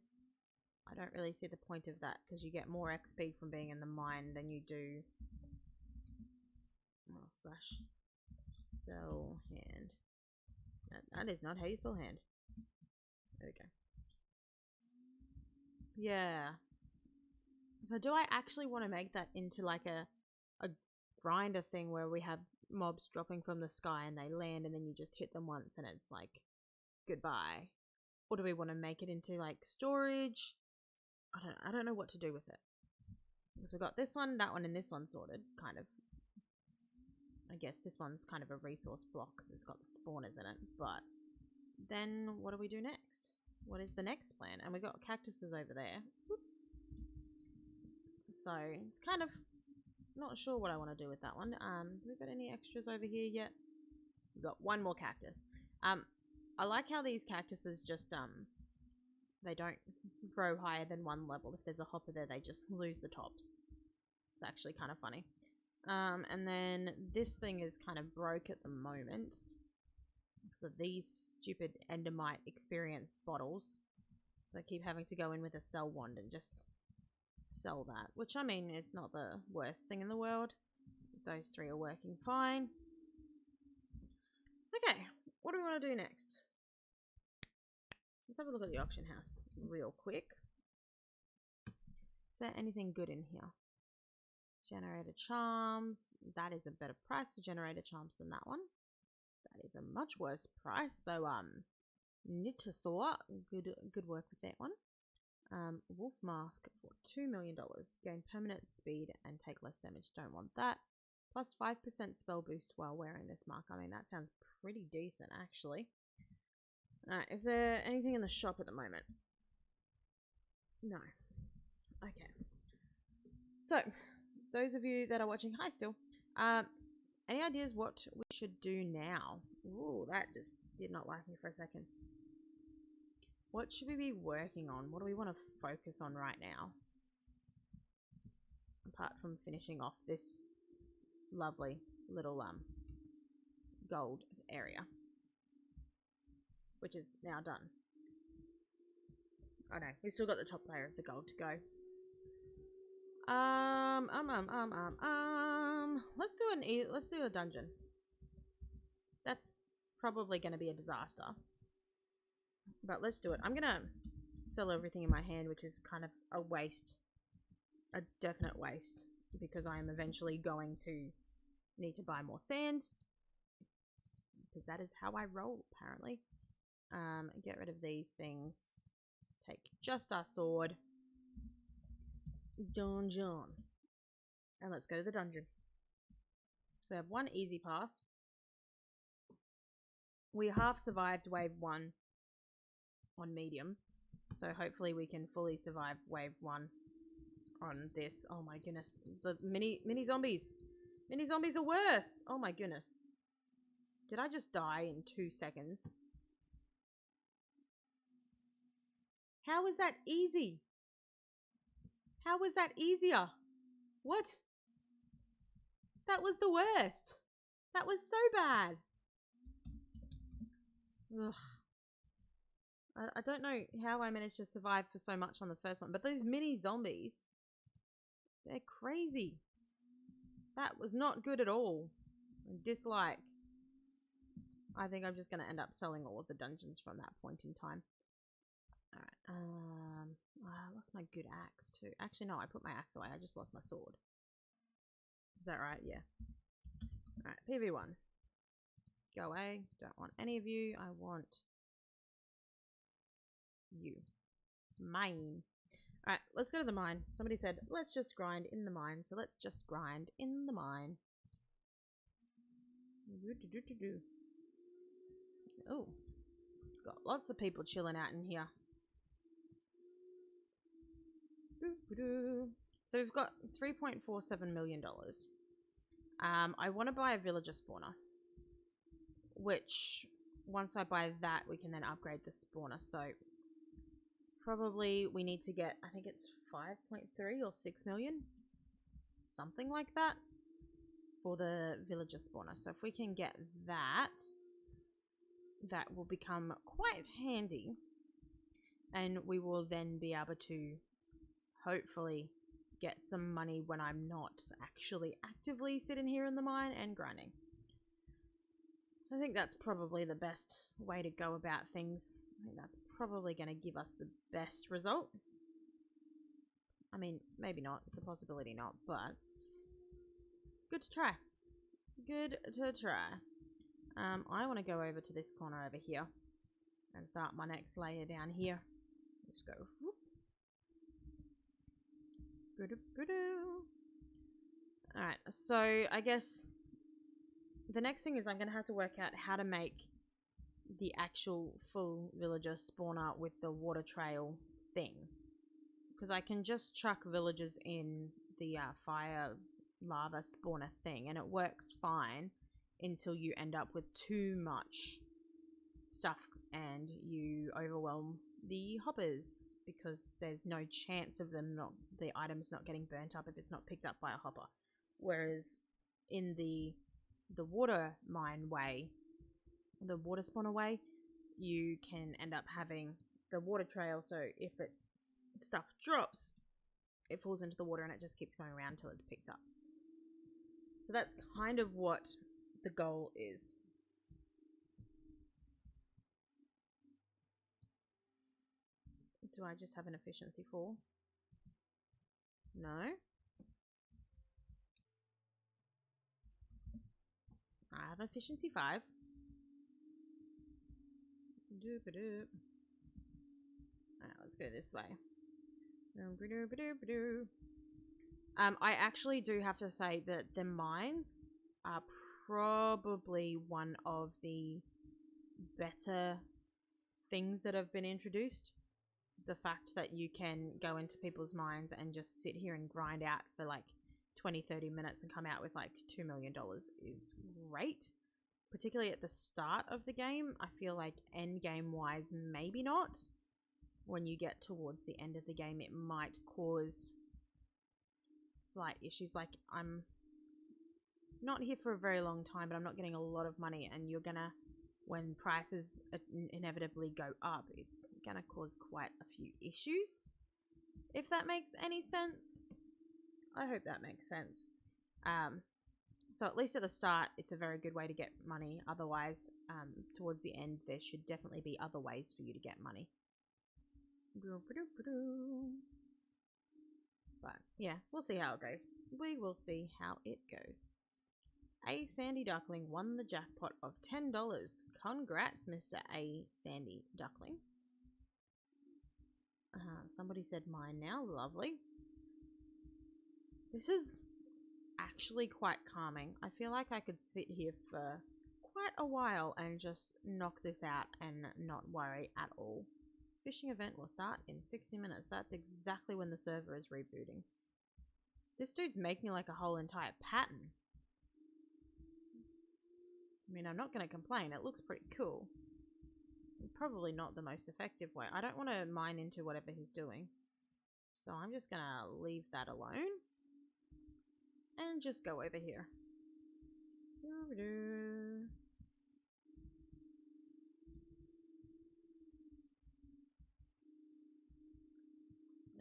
I don't really see the point of that because you get more XP from being in the mine than you do slash sell hand. That is not how you spell hand. There we go. Yeah. So do I actually want to make that into like a grinder thing where we have mobs dropping from the sky and they land and then you just hit them once and it's like goodbye? Or do we want to make it into like storage? I don't know what to do with it. Because we've got this one, that one, and this one sorted, kind of. I guess this one's kind of a resource block because it's got the spawners in it. But then what do we do next? What is the next plan? And we got cactuses over there. Whoop. So it's kind of not sure what I want to do with that one. Have we got any extras over here yet? We've got one more cactus. I like how these cactuses just they don't grow higher than one level. If there's a hopper there, they just lose the tops. It's actually kind of funny. And then this thing is kind of broke at the moment. So these stupid endermite experience bottles. So I keep having to go in with a sell wand and just sell that. Which, I mean, it's not the worst thing in the world. Those three are working fine. Okay, what do we want to do next? Let's have a look at the auction house real quick. Is there anything good in here? Generator charms. That is a better price for generator charms than that one. That is a much worse price. So, Knitasaur, good work with that one. Wolf mask for $2 million. Gain permanent speed and take less damage. Don't want that. Plus 5% spell boost while wearing this mark. I mean, that sounds pretty decent, actually. Alright, is there anything in the shop at the moment? No. Okay. So, those of you that are watching, hi still. Any ideas what we should do now? Ooh, that just did not like me for a second. What should we be working on? What do we want to focus on right now? Apart from finishing off this lovely little gold area, which is now done. Oh no, we've still got the top layer of the gold to go. Let's do a dungeon. That's probably going to be a disaster, but let's do it. I'm gonna sell everything in my hand, which is kind of a waste, a definite waste, because I am eventually going to need to buy more sand, because that is how I roll apparently. Get rid of these things. Take just our sword. Dungeon. And let's go to the dungeon. So we have one easy pass. We half survived wave 1 on medium. So hopefully we can fully survive wave 1 on this. Oh my goodness. The mini zombies. Mini zombies are worse. Oh my goodness. Did I just die in 2 seconds? How is that easy? How was that easier? What? That was the worst. That was so bad. Ugh. I don't know how I managed to survive for so much on the first one, but those mini zombies, they're crazy. That was not good at all. Dislike. I think I'm just going to end up selling all of the dungeons from that point in time. Alright, I lost my good axe too. Actually, no, I put my axe away. I just lost my sword. Is that right? Yeah. Alright, PV1. Go away. Don't want any of you. I want you. Mine. Alright, let's go to the mine. Somebody said, let's just grind in the mine. So let's just grind in the mine. Oh. Got lots of people chilling out in here. So we've got $3.47 million. I want to buy a villager spawner, which once I buy that, we can then upgrade the spawner. So probably we need to get, I think it's 5.3 or 6 million, something like that, for the villager spawner. So if we can get that, that will become quite handy, and we will then be able to hopefully get some money when I'm not actually actively sitting here in the mine and grinding. I think that's probably the best way to go about things. I think that's probably going to give us the best result. I mean, maybe not. It's a possibility not, but it's good to try. Good to try. I want to go over to this corner over here and start my next layer down here. Let's go. Whoop. Alright, so I guess the next thing is I'm going to have to work out how to make the actual full villager spawner with the water trail thing. Because I can just chuck villagers in the fire lava spawner thing and it works fine until you end up with too much stuff and you overwhelm the hoppers, because there's no chance of them not, the items not getting burnt up if it's not picked up by a hopper. Whereas in the water mine way, the water spawner way, you can end up having the water trail, so if it stuff drops, it falls into the water and it just keeps going around until it's picked up. So that's kind of what the goal is. Do I just have an efficiency 4? No. I have efficiency 5. Doop-a-doop. Alright, let's go this way. I actually do have to say that the mines are probably one of the better things that have been introduced. The fact that you can go into people's minds and just sit here and grind out for like 20-30 minutes and come out with like $2 million is great. Particularly at the start of the game. I feel like end game wise, maybe not. When you get towards the end of the game, it might cause slight issues. Like, I'm not here for a very long time, but I'm not getting a lot of money, and you're gonna, when prices inevitably go up, it's gonna cause quite a few issues, if that makes any sense. I hope that makes sense. So at least at the start, it's a very good way to get money. Otherwise, towards the end, there should definitely be other ways for you to get money. But yeah, we'll see how it goes. We will see how it goes. A Sandy Duckling won the jackpot of $10. Congrats, Mr. A Sandy Duckling. Somebody said mine now. Lovely. This is actually quite calming. I feel like I could sit here for quite a while and just knock this out and not worry at all. Fishing event will start in 60 minutes. That's exactly when the server is rebooting. This dude's making like a whole entire pattern. I mean, I'm not going to complain. It looks pretty cool. Probably not the most effective way. I don't want to mine into whatever he's doing. So I'm just going to leave that alone. And just go over here.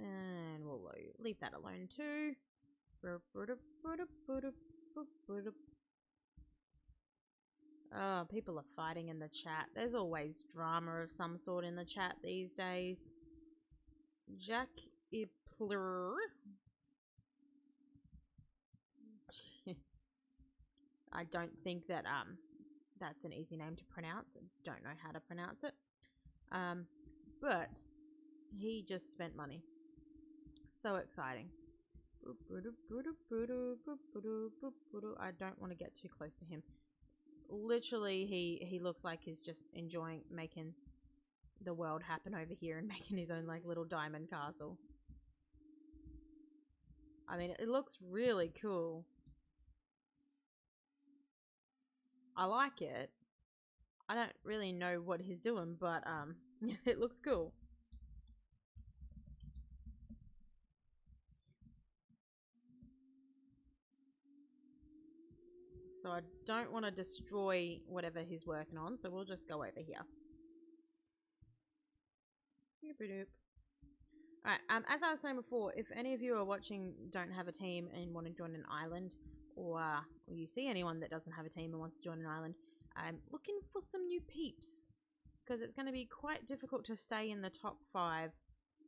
And we'll leave that alone too. Oh, people are fighting in the chat. There's always drama of some sort in the chat these days. Jack Ipler. I don't think that that's an easy name to pronounce. I don't know how to pronounce it. But he just spent money. So exciting. I don't want to get too close to him. Literally, he looks like he's just enjoying making the world happen over here and making his own like little diamond castle. I mean, it looks really cool. I like it. I don't really know what he's doing, but it looks cool. So I don't want to destroy whatever he's working on, so we'll just go over here. Alright, as I was saying before, if any of you are watching don't have a team and want to join an island, or you see anyone that doesn't have a team and wants to join an island, I'm looking for some new peeps, because it's going to be quite difficult to stay in the top 5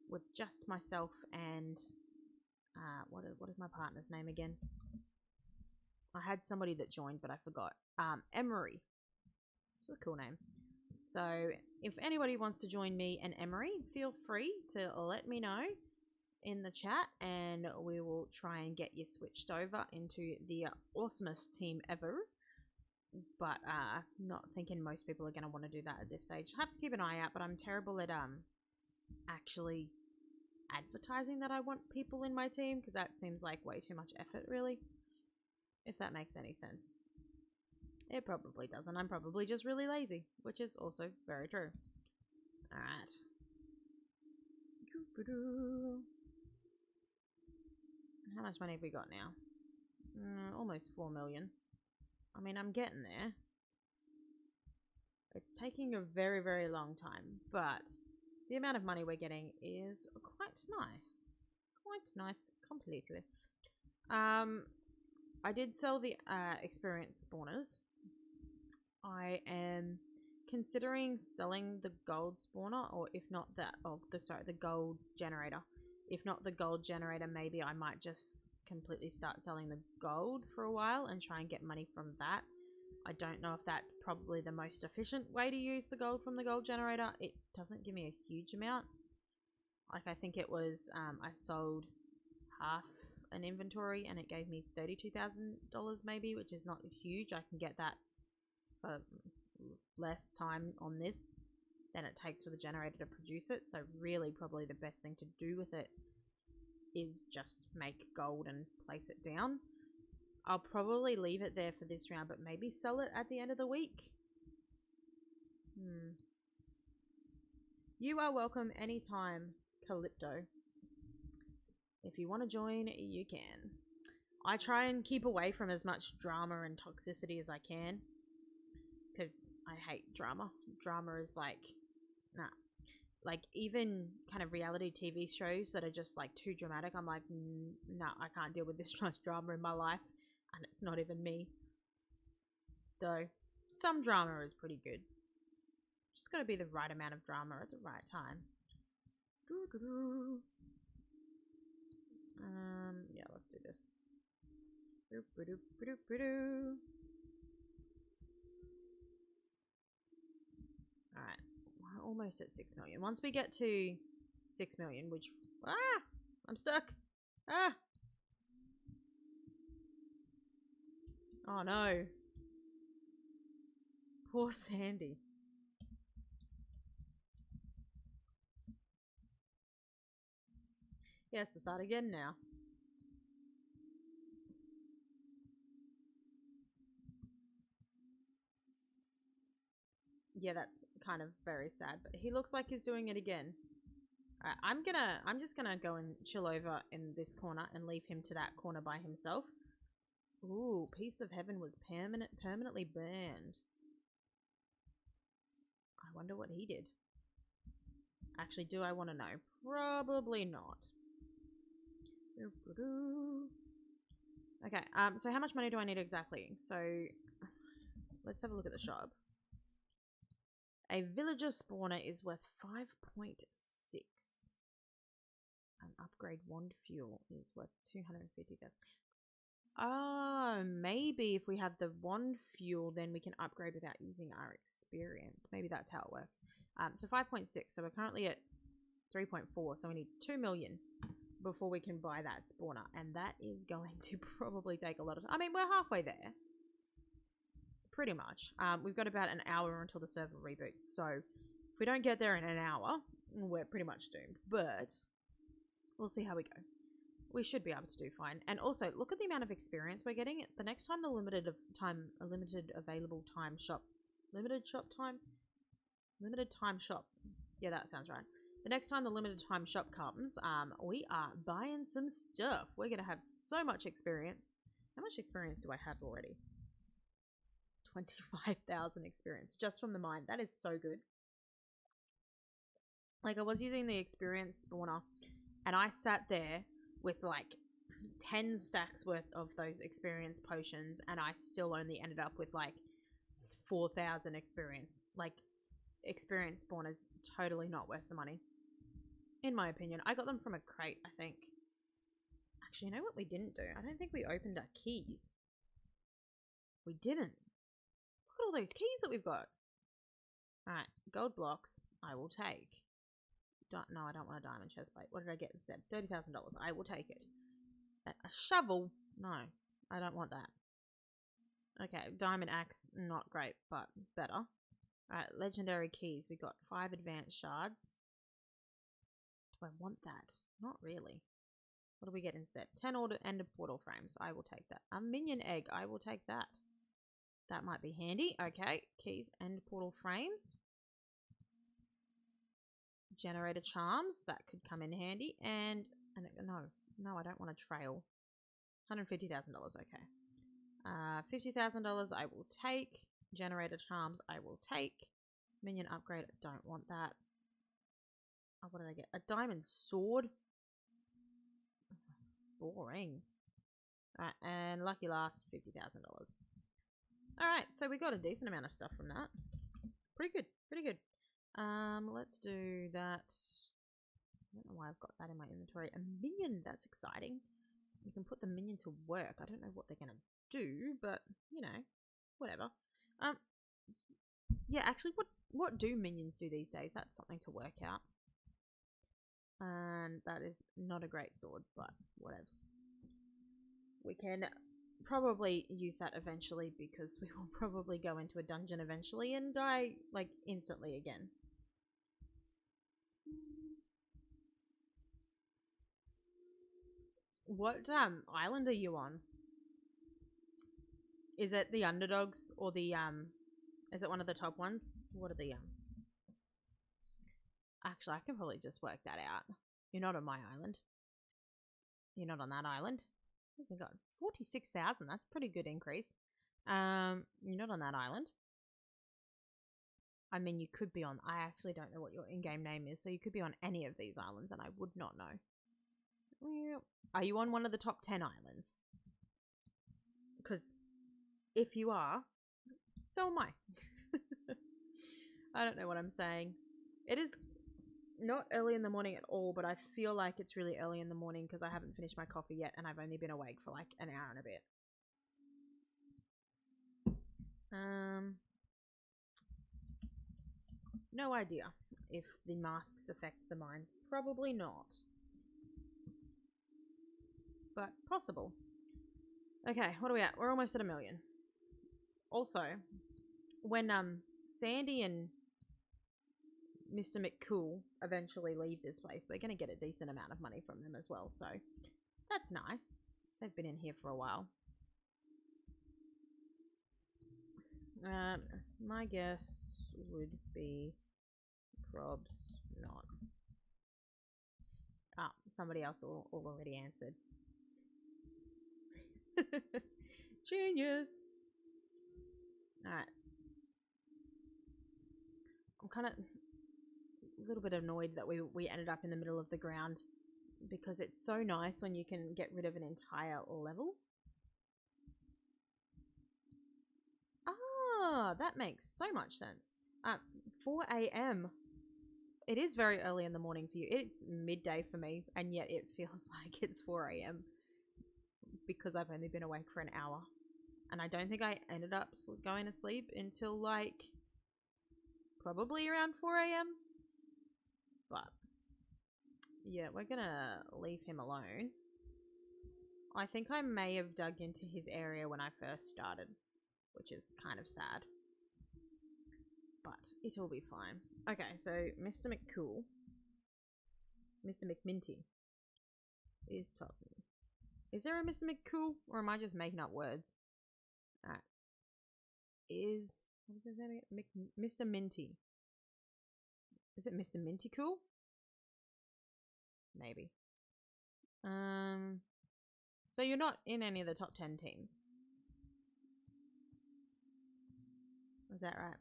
with just myself and what is my partner's name again? I had somebody that joined, but I forgot. Emery. It's a cool name. So if anybody wants to join me and Emery, feel free to let me know in the chat, and we will try and get you switched over into the awesomest team ever. But not thinking most people are going to want to do that at this stage. I have to keep an eye out, but I'm terrible at actually advertising that I want people in my team, because that seems like way too much effort, really. If that makes any sense. It probably doesn't. I'm probably just really lazy, which is also very true. Alright. How much money have we got now? Almost 4 million. I mean, I'm getting there. It's taking a very, very long time, but the amount of money we're getting is quite nice. Quite nice completely. I did sell the experience spawners. I am considering selling the gold spawner, or if not that, the gold generator. If not the gold generator, maybe I might just completely start selling the gold for a while and try and get money from that. I don't know if that's probably the most efficient way to use the gold from the gold generator. It doesn't give me a huge amount. Like, I think it was, I sold half an inventory and it gave me $32,000 maybe, which is not huge. I can get that for less time on this than it takes for the generator to produce it. So really probably the best thing to do with it is just make gold and place it down. I'll probably leave it there for this round, but maybe sell it at the end of the week. You are welcome anytime, Calypto. If you want to join, you can. I try and keep away from as much drama and toxicity as I can, because I hate drama. Drama is like, nah. Like, even kind of reality TV shows that are just like too dramatic, I'm like, nah, I can't deal with this much drama in my life, and it's not even me. Though, some drama is pretty good. Just gotta be the right amount of drama at the right time. Yeah, let's do this. Alright, we're almost at 6 million. Once we get to 6 million, which... Ah! I'm stuck! Ah! Oh no. Poor Sandy. He has to start again now. Yeah, that's kind of very sad, but he looks like he's doing it again. Alright, I'm just gonna go and chill over in this corner and leave him to that corner by himself. Ooh, Piece of Heaven was permanently burned. I wonder what he did. Actually, do I want to know? Probably not. Okay, so how much money do I need exactly? So, let's have a look at the shop. A villager spawner is worth 5.6. An upgrade wand fuel is worth 250,000. Oh, maybe if we have the wand fuel, then we can upgrade without using our experience. Maybe that's how it works. So 5.6. So we're currently at 3.4. So we need 2 million before we can buy that spawner. And that is going to probably take a lot of time. I mean, we're halfway there. Pretty much. We've got about an hour until the server reboots. So if we don't get there in an hour, we're pretty much doomed. But we'll see how we go. We should be able to do fine. And also, look at the amount of experience we're getting. The next time the limited available time shop. Limited time shop. Yeah, that sounds right. The next time the limited time shop comes, we are buying some stuff. We're going to have so much experience. How much experience do I have already? 25,000 experience just from the mine. That is so good. Like, I was using the experience spawner and I sat there with like 10 stacks worth of those experience potions and I still only ended up with like 4,000 experience. Like, experience spawners totally not worth the money, in my opinion. I got them from a crate, I think. Actually, you know what we didn't do? I don't think we opened our keys. We didn't. Look at all those keys that we've got. Alright, gold blocks I will take. No, I don't want a diamond chest plate. What did I get instead? $30,000. I will take it. A shovel? No, I don't want that. Okay, diamond axe, not great, but better. Alright, legendary keys. We got 5 advanced shards. Do I want that? Not really. What do we get instead? 10 ender portal frames. I will take that. A minion egg. I will take that. That might be handy. Okay, keys and portal frames. Generator charms. That could come in handy. And no, I don't want a trail. $150,000. Okay. $50,000 I will take. Generator charms I will take. Minion upgrade. Don't want that. Oh, what did I get? A diamond sword. Boring. Alright, and lucky last, $50,000. Alright, so we got a decent amount of stuff from that. Pretty good, pretty good. Let's do that. I don't know why I've got that in my inventory. A minion, that's exciting. You can put the minion to work. I don't know what they're gonna do, but you know, whatever. Yeah, actually, what do minions do these days? That's something to work out. And that is not a great sword, but whatevs. We can probably use that eventually because we will probably go into a dungeon eventually and die, like, instantly again. What island are you on? Is it the underdogs or the is it one of the top ones? What are the Actually, I can probably just work that out. You're not on my island. You're not on that island. What's we got? 46,000. That's a pretty good increase. You're not on that island. I mean, you could be on. I actually don't know what your in-game name is, so you could be on any of these islands, and I would not know. Are you on one of the top 10 islands? Because if you are, so am I. I don't know what I'm saying. It is not early in the morning at all, but I feel like it's really early in the morning because I haven't finished my coffee yet, and I've only been awake for like an hour and a bit. No idea if the masks affect the mines. Probably not. But possible. Okay, what are we at? We're almost at 1 million. Also, when Sandy and Mr. McCool eventually leave this place, we're going to get a decent amount of money from them as well, so that's nice. They've been in here for a while. My guess would be probs not. Ah, somebody else already answered. Genius. Alright. I'm kind of a little bit annoyed that we ended up in the middle of the ground because it's so nice when you can get rid of an entire level. Ah, that makes so much sense. 4 a.m. It is very early in the morning for you. It's midday for me, and yet it feels like it's 4 a.m. because I've only been awake for an hour. And I don't think I ended up going to sleep until like probably around 4 a.m. But yeah, we're gonna leave him alone. I think I may have dug into his area when I first started, which is kind of sad. But it'll be fine. Okay, so Mr. McCool, Mr. McMinty is top. Is there a Mr. McCool, or am I just making up words? Alright. What is his name again? Mr. Minty. Is it Mr. Minty Cool? Maybe. So you're not in any of the top 10 teams. Is that right?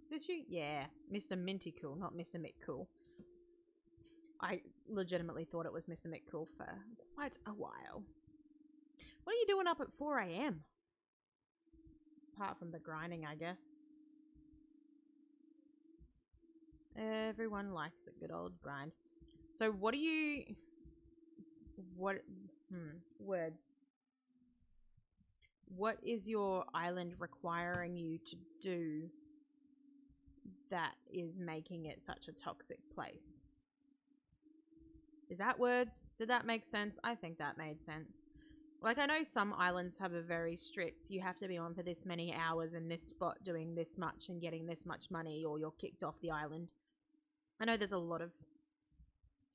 Is this you? Yeah. Mr. Minty Cool, not Mr. McCool. I legitimately thought it was Mr. McCool for quite a while. What are you doing up at 4 a.m.? Apart from the grinding, I guess. Everyone likes a good old grind. So what do you... Words. What is your island requiring you to do that is making it such a toxic place? Is that words? Did that make sense? I think that made sense. Like, I know some islands have a very strict, you have to be on for this many hours in this spot doing this much and getting this much money or you're kicked off the island. I know there's a lot of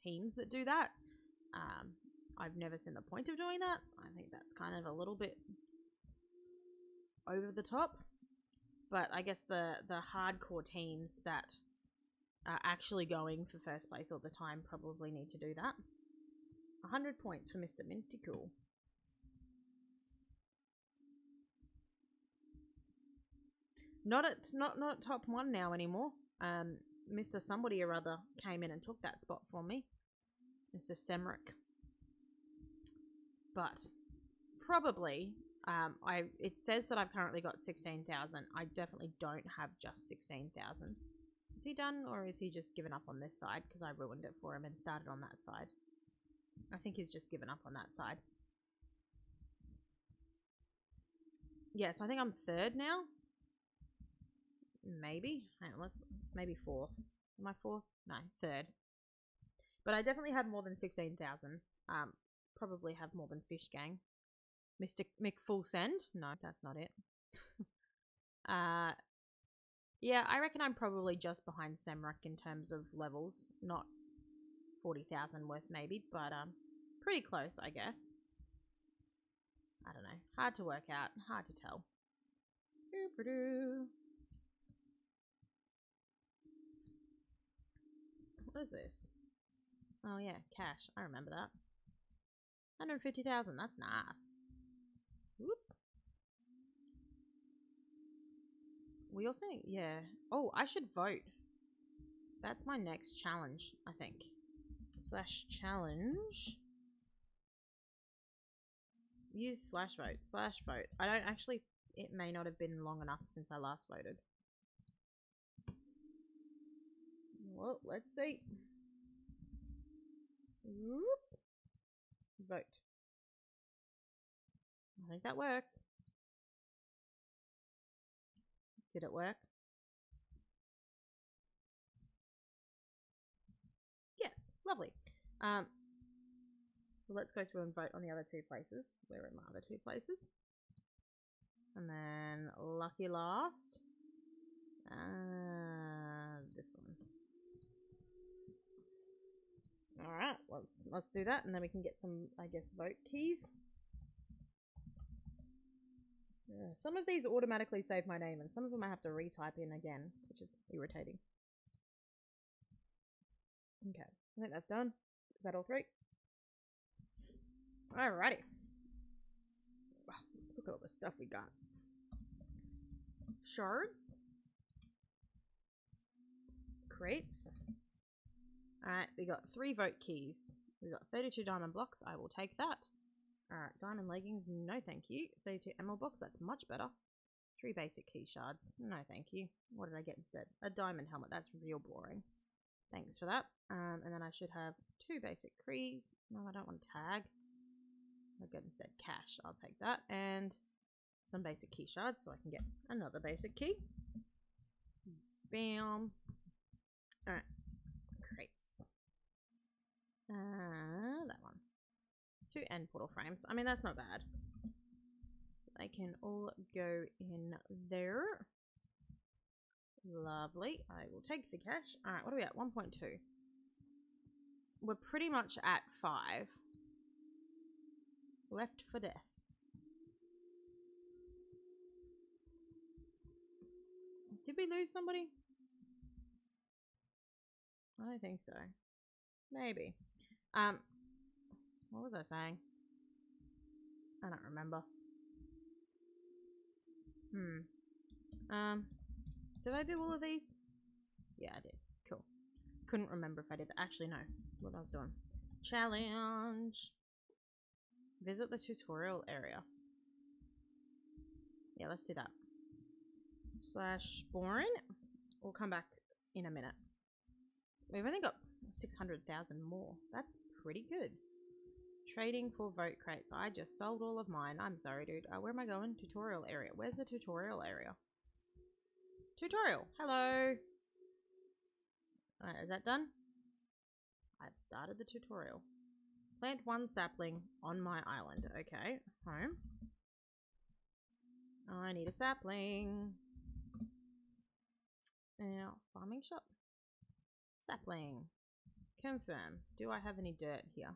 teams that do that. I've never seen the point of doing that. I think that's kind of a little bit over the top. But I guess the hardcore teams that are actually going for first place all the time probably need to do that. 100 points for Mr. Minty Cool. Not top 1 now anymore. Mr. Somebody or other came in and took that spot for me. Mr. Semrick. But probably, it says that I've currently got 16,000. I definitely don't have just 16,000. Is he done, or is he just given up on this side because I ruined it for him and started on that side? I think he's just given up on that side. Yes, I think I'm 3rd now. Maybe. Hang on, maybe 4th. Am I 4th? No, 3rd. But I definitely have more than 16,000. Probably have more than Fish Gang. Mr. McFullsend? No, that's not it. Yeah, I reckon I'm probably just behind Semruck in terms of levels. Not 40,000 worth maybe, but pretty close, I guess. I don't know. Hard to work out. Hard to tell. What is this? Oh yeah, cash. I remember that. 150,000. That's nice. Whoop. We also need, yeah. Oh, I should vote. That's my next challenge, I think. Slash challenge. Use slash vote. Slash vote. I don't actually, it may not have been long enough since I last voted. Well, let's see. Whoop. Vote. I think that worked. Did it work? Yes, lovely. So let's go through and vote on the other two places. Where are my other two places? And then lucky last. This one. All right, let's do that, and then we can get some, I guess, vote keys. Yeah, some of these automatically save my name, and some of them I have to retype in again, which is irritating. Okay, I think that's done. Is that all three? Alrighty. Wow, look at all the stuff we got. Shards. Crates. Alright, we got 3 vote keys. We got 32 diamond blocks. I will take that. Alright, diamond leggings. No, thank you. 32 emerald blocks. That's much better. 3 basic key shards. No, thank you. What did I get instead? A diamond helmet. That's real boring. Thanks for that. And then I should have 2 basic crees. No, I don't want tag. I'll get instead cash. I'll take that. And some basic key shards so I can get another basic key. Bam. Alright. Crates. That one. 2 end portal frames. I mean, that's not bad. So they can all go in there. Lovely. I will take the cash. Alright, what are we at? 1.2. We're pretty much at 5. Left for death. Did we lose somebody? I don't think so. Maybe. What was I saying? I don't remember. Did I do all of these? Yeah, I did. Cool. Couldn't remember if I did. Actually, no. What I was doing. Challenge. Visit the tutorial area. Yeah, let's do that. Slash spawn. We'll come back in a minute. We've only got 600,000 more. That's pretty good. Trading for vote crates. I just sold all of mine. I'm sorry, dude. Where am I going? Tutorial area. Where's the tutorial area? Tutorial. Hello. Alright, is that done? I've started the tutorial. Plant 1 sapling on my island. Okay. Home. I need a sapling. Now, farming shop. Sapling. Confirm. Do I have any dirt here?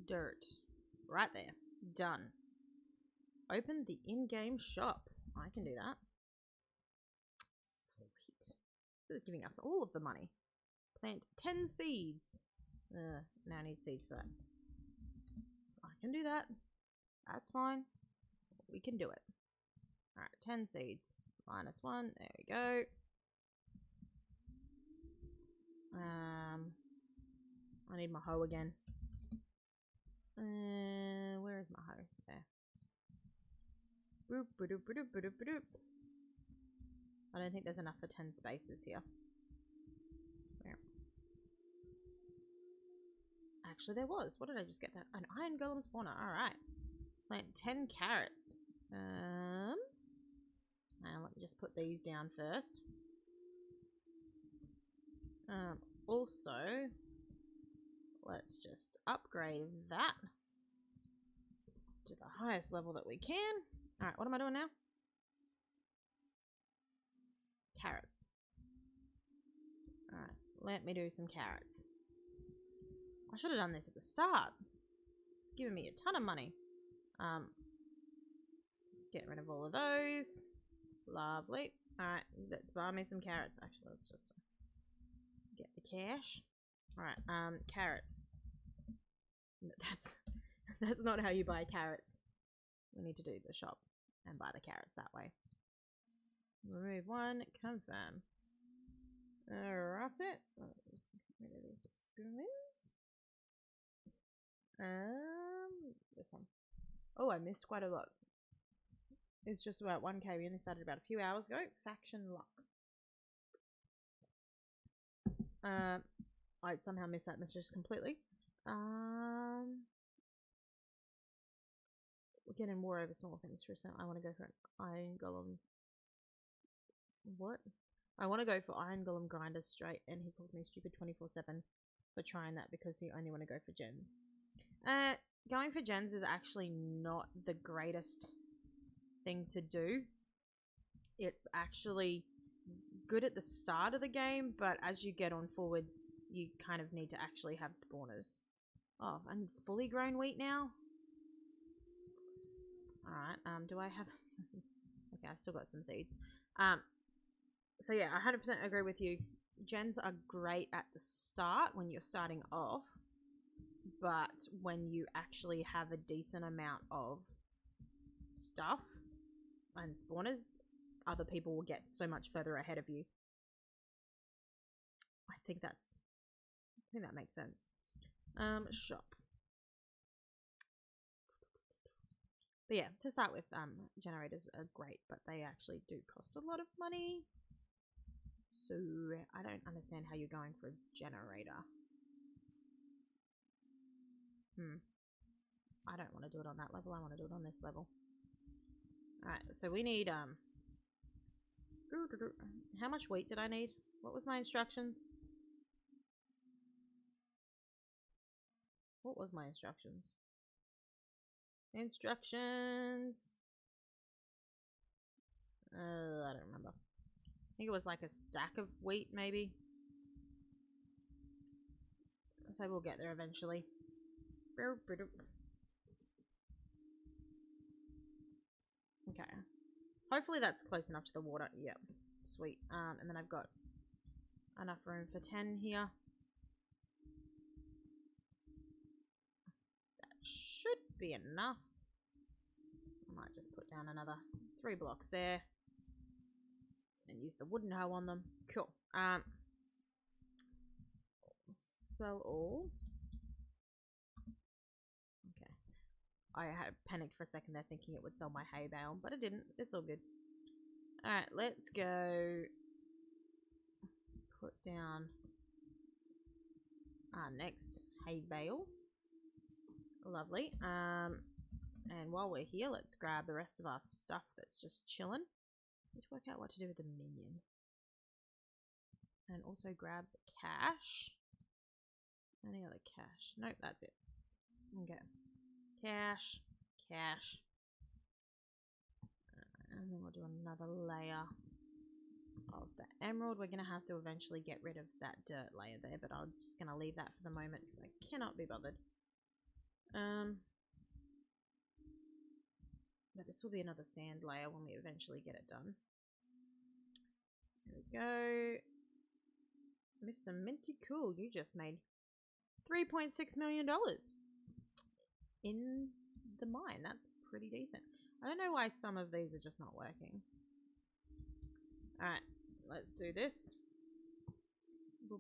Dirt. Right there. Done. Open the in-game shop. I can do that. Sweet. This is giving us all of the money. Plant 10 seeds. Now I need seeds for that. I can do that. That's fine. We can do it. Alright, 10 seeds. -1. There we go. I need my hoe again. Where is my hoe? There. Boop, ba-doop, ba-doop, ba-doop, ba-doop. I don't think there's enough for 10 spaces here. Where? Actually, there was. What did I just get? That an iron golem spawner. All right. Plant 10 carrots. Now let me just put these down first. Also, let's just upgrade that to the highest level that we can. Alright, what am I doing now? Carrots. Alright, let me do some carrots. I should have done this at the start. It's giving me a ton of money. Get rid of all of those. Lovely. Alright, let's buy me some carrots. Actually, let's just get the cash. Alright, carrots. That's not how you buy carrots. We need to do the shop and buy the carrots that way. Remove one, confirm. That's it. Rid of these experiments. This one. Oh, I missed quite a lot. It's just about 1k. We only started about a few hours ago. Faction luck. I somehow missed that message completely. We're getting war over small things for a second. I want to go for an iron golem. What? I want to go for iron golem grinder straight, and he calls me stupid 24/7 for trying that because he only want to go for gens. Going for gens is actually not the greatest thing to do. It's actually good at the start of the game, but as you get on forward, you kind of need to actually have spawners. Oh, I'm fully grown wheat now. Alright, do I have... okay, I've still got some seeds. So yeah, I 100% agree with you. Gens are great at the start when you're starting off, but when you actually have a decent amount of stuff and spawners, other people will get so much further ahead of you. I think that makes sense. Shop. But yeah, to start with, generators are great, but they actually do cost a lot of money. So I don't understand how you're going for a generator. I don't want to do it on that level. I want to do it on this level. Alright, so we need, how much wheat did I need? What was my instructions? What was my instructions? Instructions. I don't remember. I think it was like a stack of wheat, maybe. So we'll get there eventually. Okay. Hopefully that's close enough to the water. Yep. Sweet. And then I've got enough room for 10 here. That should be enough. I might just put down another 3 blocks there. And use the wooden hoe on them. Cool. Sell all. Okay. I had panicked for a second there thinking it would sell my hay bale, but it didn't. It's all good. Alright, let's go put down our next hay bale. Lovely. And while we're here, let's grab the rest of our stuff that's just chilling. Need to work out what to do with the minion. And also grab the cash. Any other cash? Nope, that's it. Okay. Cash. Cash. And then we'll do another layer of the emerald. We're going to have to eventually get rid of that dirt layer there, but I'm just going to leave that for the moment because I cannot be bothered. But this will be another sand layer when we eventually get it done. There we go. Mr. Minty Cool, you just made $3.6 million in the mine. That's pretty decent. I don't know why some of these are just not working. Alright, let's do this. There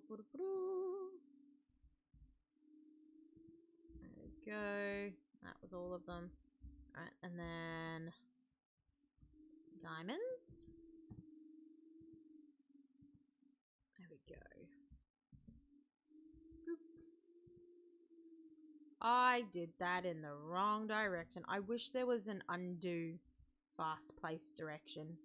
we go. That was all of them. Alright, and then diamonds. There we go. Boop. I did that in the wrong direction. I wish there was an undo fast place direction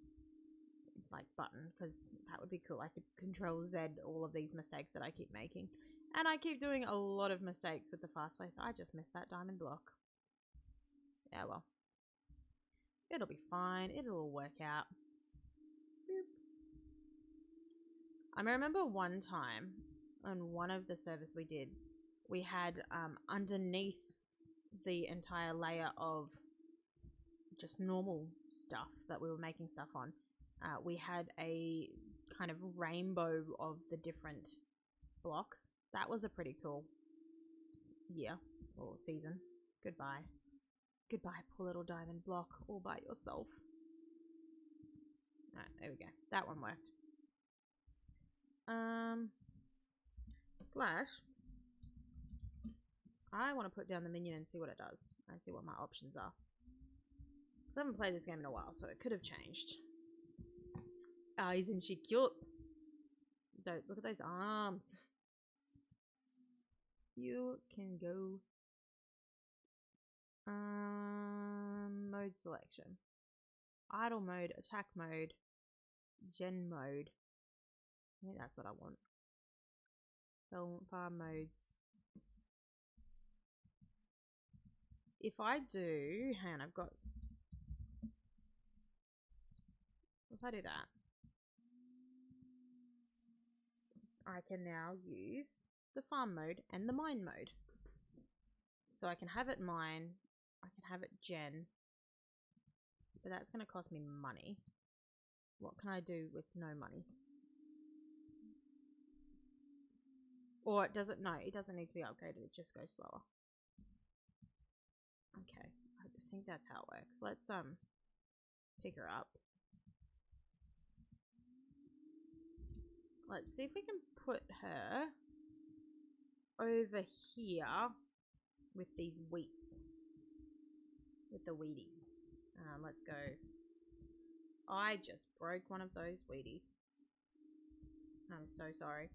like button, because that would be cool. I could control Z all of these mistakes that I keep making. And I keep doing a lot of mistakes with the fast place. I just missed that diamond block. Yeah, well. It'll be fine. It'll all work out. Boop. I remember one time on one of the servers we did, we had underneath the entire layer of just normal stuff that we were making stuff on, we had a kind of rainbow of the different blocks. That was a pretty cool year or season. Goodbye. Goodbye, poor little diamond block all by yourself. Alright, there we go. That one worked. Slash. I want to put down the minion and see what it does. And see what my options are. I haven't played this game in a while, so it could have changed. Ah, isn't she cute? Look at those arms. You can go. Mode selection. Idle mode, attack mode, gen mode. I think that's what I want. Farm modes. If I do, hang on, if I do that, I can now use the farm mode and the mine mode. So I can have it mine, I can have it gen, but that's going to cost me money. What can I do with no money? Or does it? No, it doesn't need to be upgraded, it just goes slower. Okay, I think that's how it works. Let's pick her up. Let's see if we can put her over here with these wheats. With the Wheaties. Let's go. I just broke one of those Wheaties. I'm so sorry.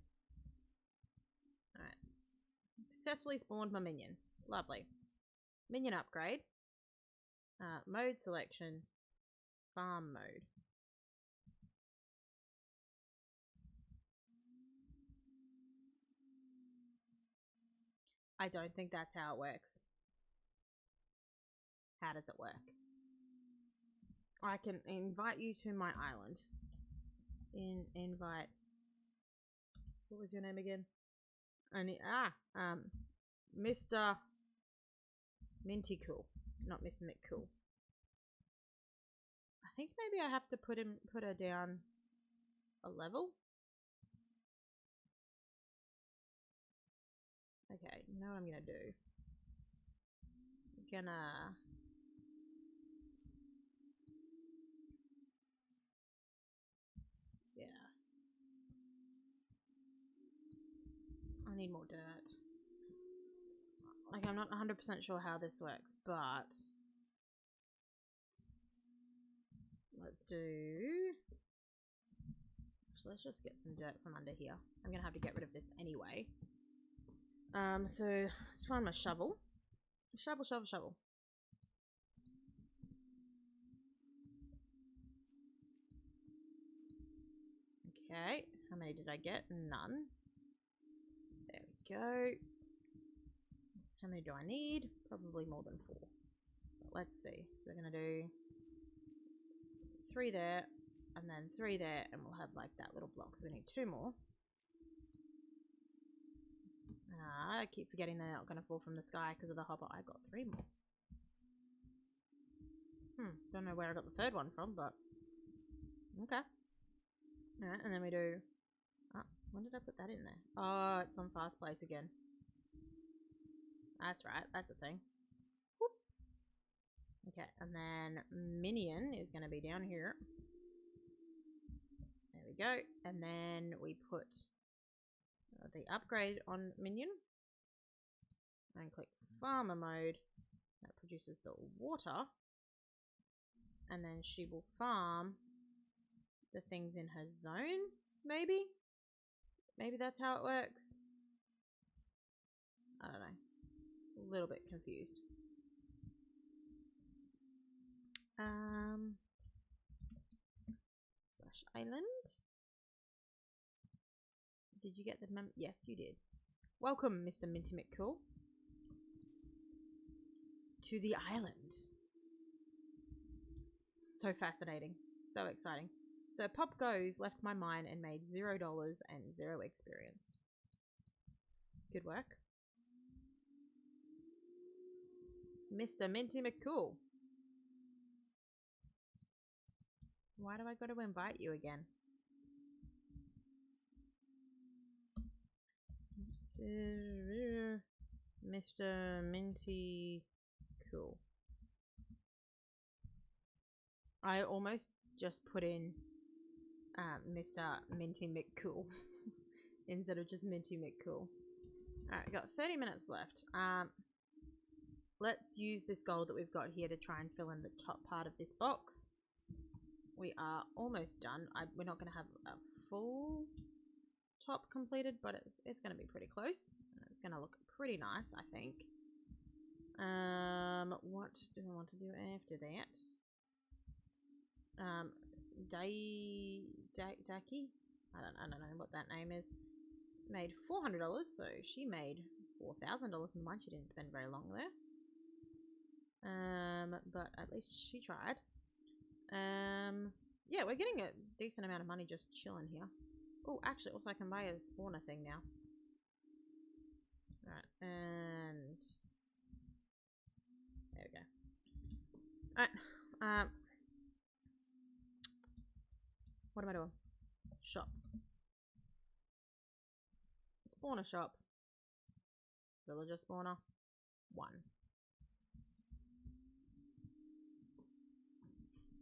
Alright. Successfully spawned my minion. Lovely. Minion upgrade. Mode selection. Farm mode. I don't think that's how it works. How does it work? I can invite you to my island. Invite. What was your name again? Mr. Minty Cool, not Mr. McCool. I think maybe I have to put her down a level. Okay, you know what I'm gonna do? I'm gonna I need more dirt. Like, I'm not 100% sure how this works, but let's do. Actually, let's just get some dirt from under here. I'm gonna have to get rid of this anyway. So let's find my shovel. Shovel, shovel, shovel. Okay, how many did I get? None. There we go. How many do I need? Probably more than 4. But let's see. We're gonna do 3 there, and then 3 there, and we'll have like that little block. So we need 2 more. I keep forgetting they're not gonna fall from the sky because of the hopper. I got 3 more. Don't know where I got the 3rd one from, but okay. Alright, and then we do. When did I put that in there? Oh, it's on fast place again. That's right, that's a thing. Whoop. Okay, and then minion is going to be down here. There we go. And then we put the upgrade on minion. And click farmer mode. That produces the water. And then she will farm the things in her zone, maybe? Maybe that's how it works. I don't know. A little bit confused. Slash island. Did you get the mem? Yes, you did. Welcome, Mr. Minty McCool, to the island. So fascinating. So exciting. So Pop Goes left my mine and made $0 and 0 experience. Good work. Mr. Minty McCool. Why do I got to invite you again? Mr. Minty Cool. I almost just put in Mr. Minty McCool instead of just Minty McCool. Alright, we got 30 minutes left. Let's use this gold that we've got here to try and fill in the top part of this box. We are almost done. We're not going to have a full top completed, but it's going to be pretty close. It's going to look pretty nice, I think. What do we want to do after that? Daki? I don't know what that name is. Made $400, so she made $4,000 in mine. She didn't spend very long there. But at least she tried. Yeah, we're getting a decent amount of money just chilling here. Oh, actually, also I can buy a spawner thing now. Right, and there we go. Alright, what am I doing? Shop. Spawner shop. Villager spawner. 1.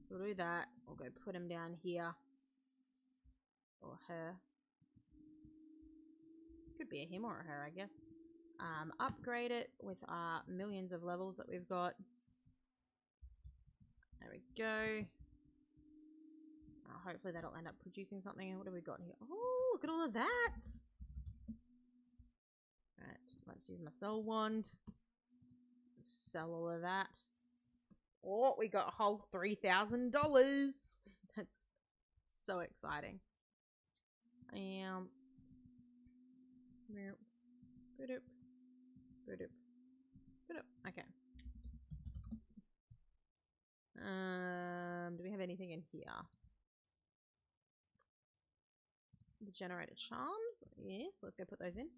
So we'll do that. We'll go put him down here. Or her. Could be a him or a her, I guess. Upgrade it with our millions of levels that we've got. There we go. Hopefully that'll end up producing something. What have we got here? Oh, look at all of that! Alright, let's use my sell wand. Sell all of that. Oh, we got a whole $3,000. That's so exciting. Okay. Do we have anything in here? The generator charms? Yes, let's go put those in.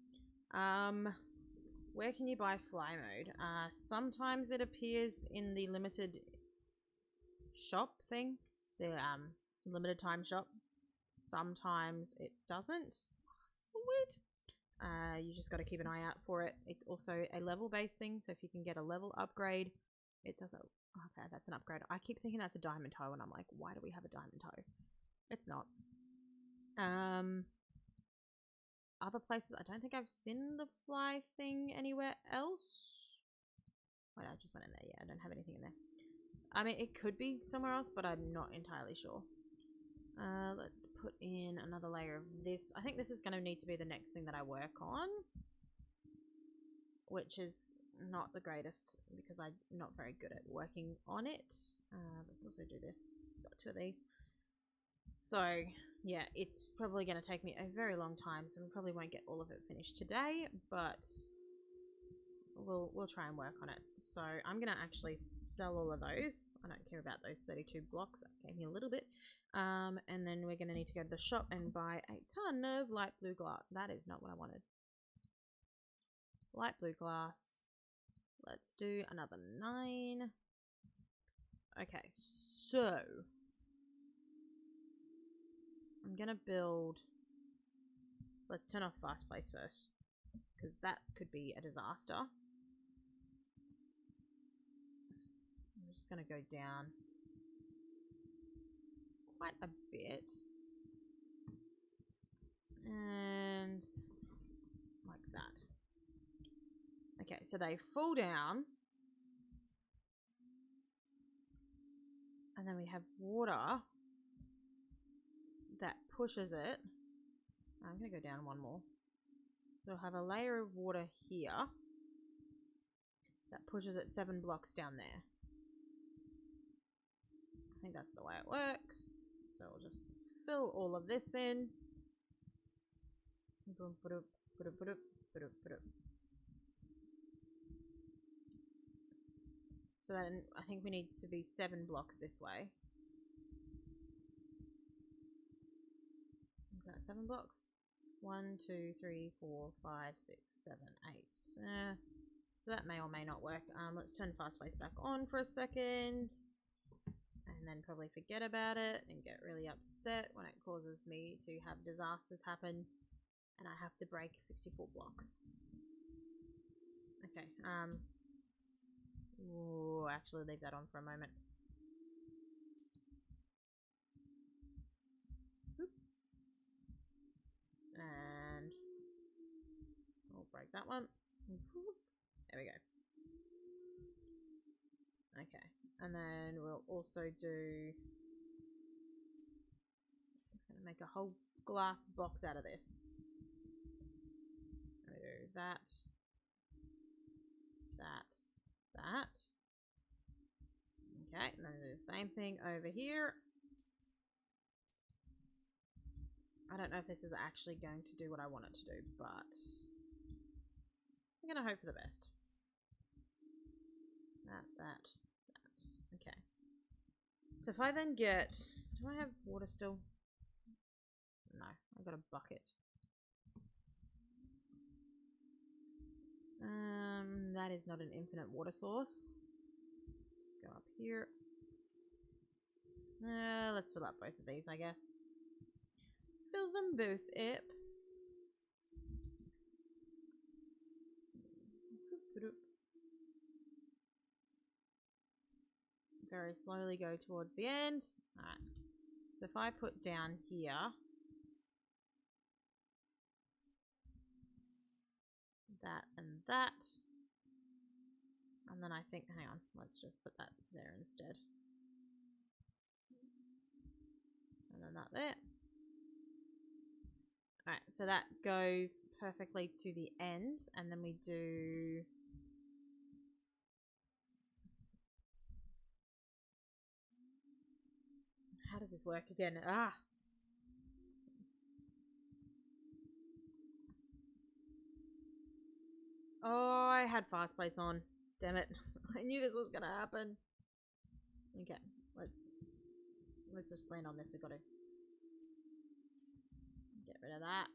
Where can you buy fly mode? Sometimes it appears in the limited shop thing. The limited time shop. Sometimes it doesn't. Sweet. You just got to keep an eye out for it. It's also a level based thing, so if you can get a level upgrade, it does a... Okay, that's an upgrade. I keep thinking that's a diamond toe, and I'm like, why do we have a diamond toe? It's not. Other places, I don't think I've seen the fly thing anywhere else. Wait, I just went in there. Yeah, I don't have anything in there. I mean, it could be somewhere else, but I'm not entirely sure. Let's put in another layer of this. I think this is going to need to be the next thing that I work on, which is not the greatest because I'm not very good at working on it. Let's also do this. Got 2 of these. So yeah, it's probably going to take me a very long time, so we probably won't get all of it finished today, but we'll try and work on it. So I'm going to actually sell all of those. I don't care about those 32 blocks. That gave me a little bit. And then we're going to need to go to the shop and buy a ton of light blue glass. That is not what I wanted. Light blue glass. Let's do another 9. Okay, so I'm going to build... Let's turn off fast place first, because that could be a disaster. I'm just going to go down quite a bit. And like that. Okay, so they fall down. And then we have water that pushes it. I'm going to go down one more. So we'll have a layer of water here that pushes it 7 blocks down there. I think that's the way it works. So we'll just fill all of this in. So then I think we need to be 7 blocks this way. 7 blocks? 1, 2, 3, 4, 5, 6, 7, 8. So that may or may not work. Let's turn fast place back on for a second. And then probably forget about it and get really upset when it causes me to have disasters happen. And I have to break 64 blocks. Okay, ooh, actually leave that on for a moment. And I'll break that one. There we go. Okay, and then we'll also do, just gonna make a whole glass box out of this. I'm gonna do that, that. Okay, and then do the same thing over here. I don't know if this is actually going to do what I want it to do, but I'm gonna hope for the best. That. Okay. So if I then get, do I have water still? No, I've got a bucket. That is not an infinite water source. Go up here. Let's fill up both of these, I guess. Fill them both up. Very slowly go towards the end. Alright. So if I put down here, that and that, and then I think, hang on, let's just put that there instead. And then that there. Alright, so that goes perfectly to the end, and then we do... How does this work again? Ah! Oh, I had fast place on. Damn it. I knew this was gonna happen. Okay, let's just land on this. We gotta get rid of that.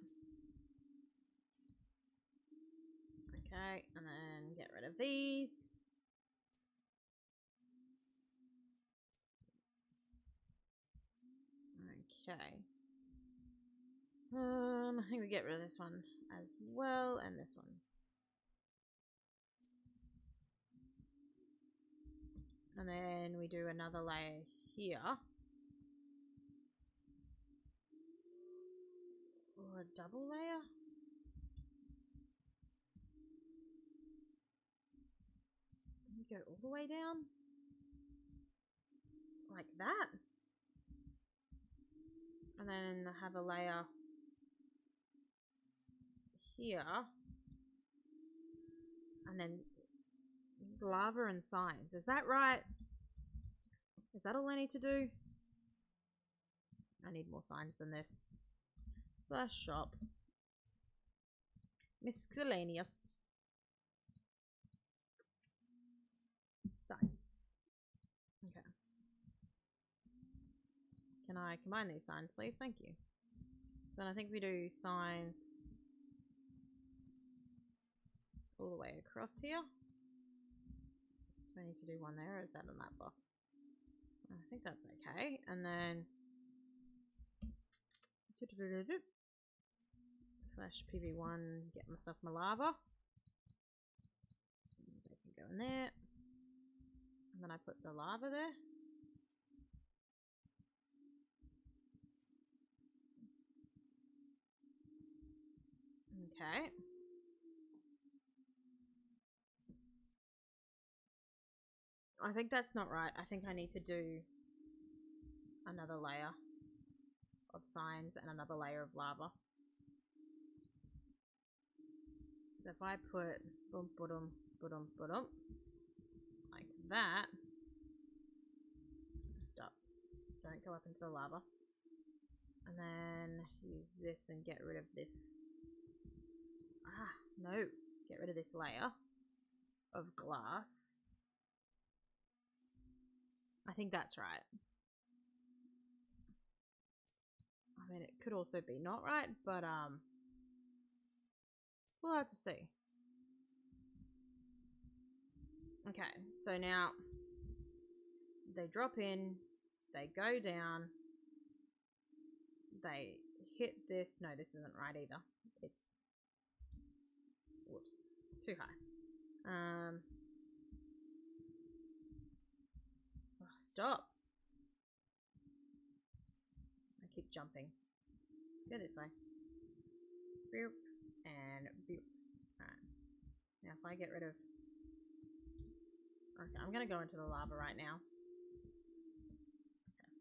Okay, and then get rid of these. Okay. I think we get rid of this one as well, and this one. And then we do another layer here. Or a double layer. We go all the way down. Like that. And then have a layer here. And then lava and signs. Is that right? Is that all I need to do? I need more signs than this. Slash shop. Miscellaneous. Signs. Okay. Can I combine these signs, please? Thank you. Then I think we do signs all the way across here. Do I need to do one there, or is that on that block? I think that's okay. And then slash PV1, get myself my lava. They can go in there. And then I put the lava there. Okay. I think that's not right. I think I need to do another layer of signs and another layer of lava. So if I put boom, boom, boom, boom, like that. Stop. Don't go up into the lava. And then use this and get rid of this. Ah, no. Get rid of this layer of glass. I think that's right. I mean, it could also be not right, but we'll have to see. Okay, so now they drop in, they go down, they hit this. No, this isn't right either. It's, whoops, too high. Oh, stop. I keep jumping. Go this way. Boop, and boop. Alright. Now if I get rid of... Okay, I'm gonna go into the lava right now. Okay.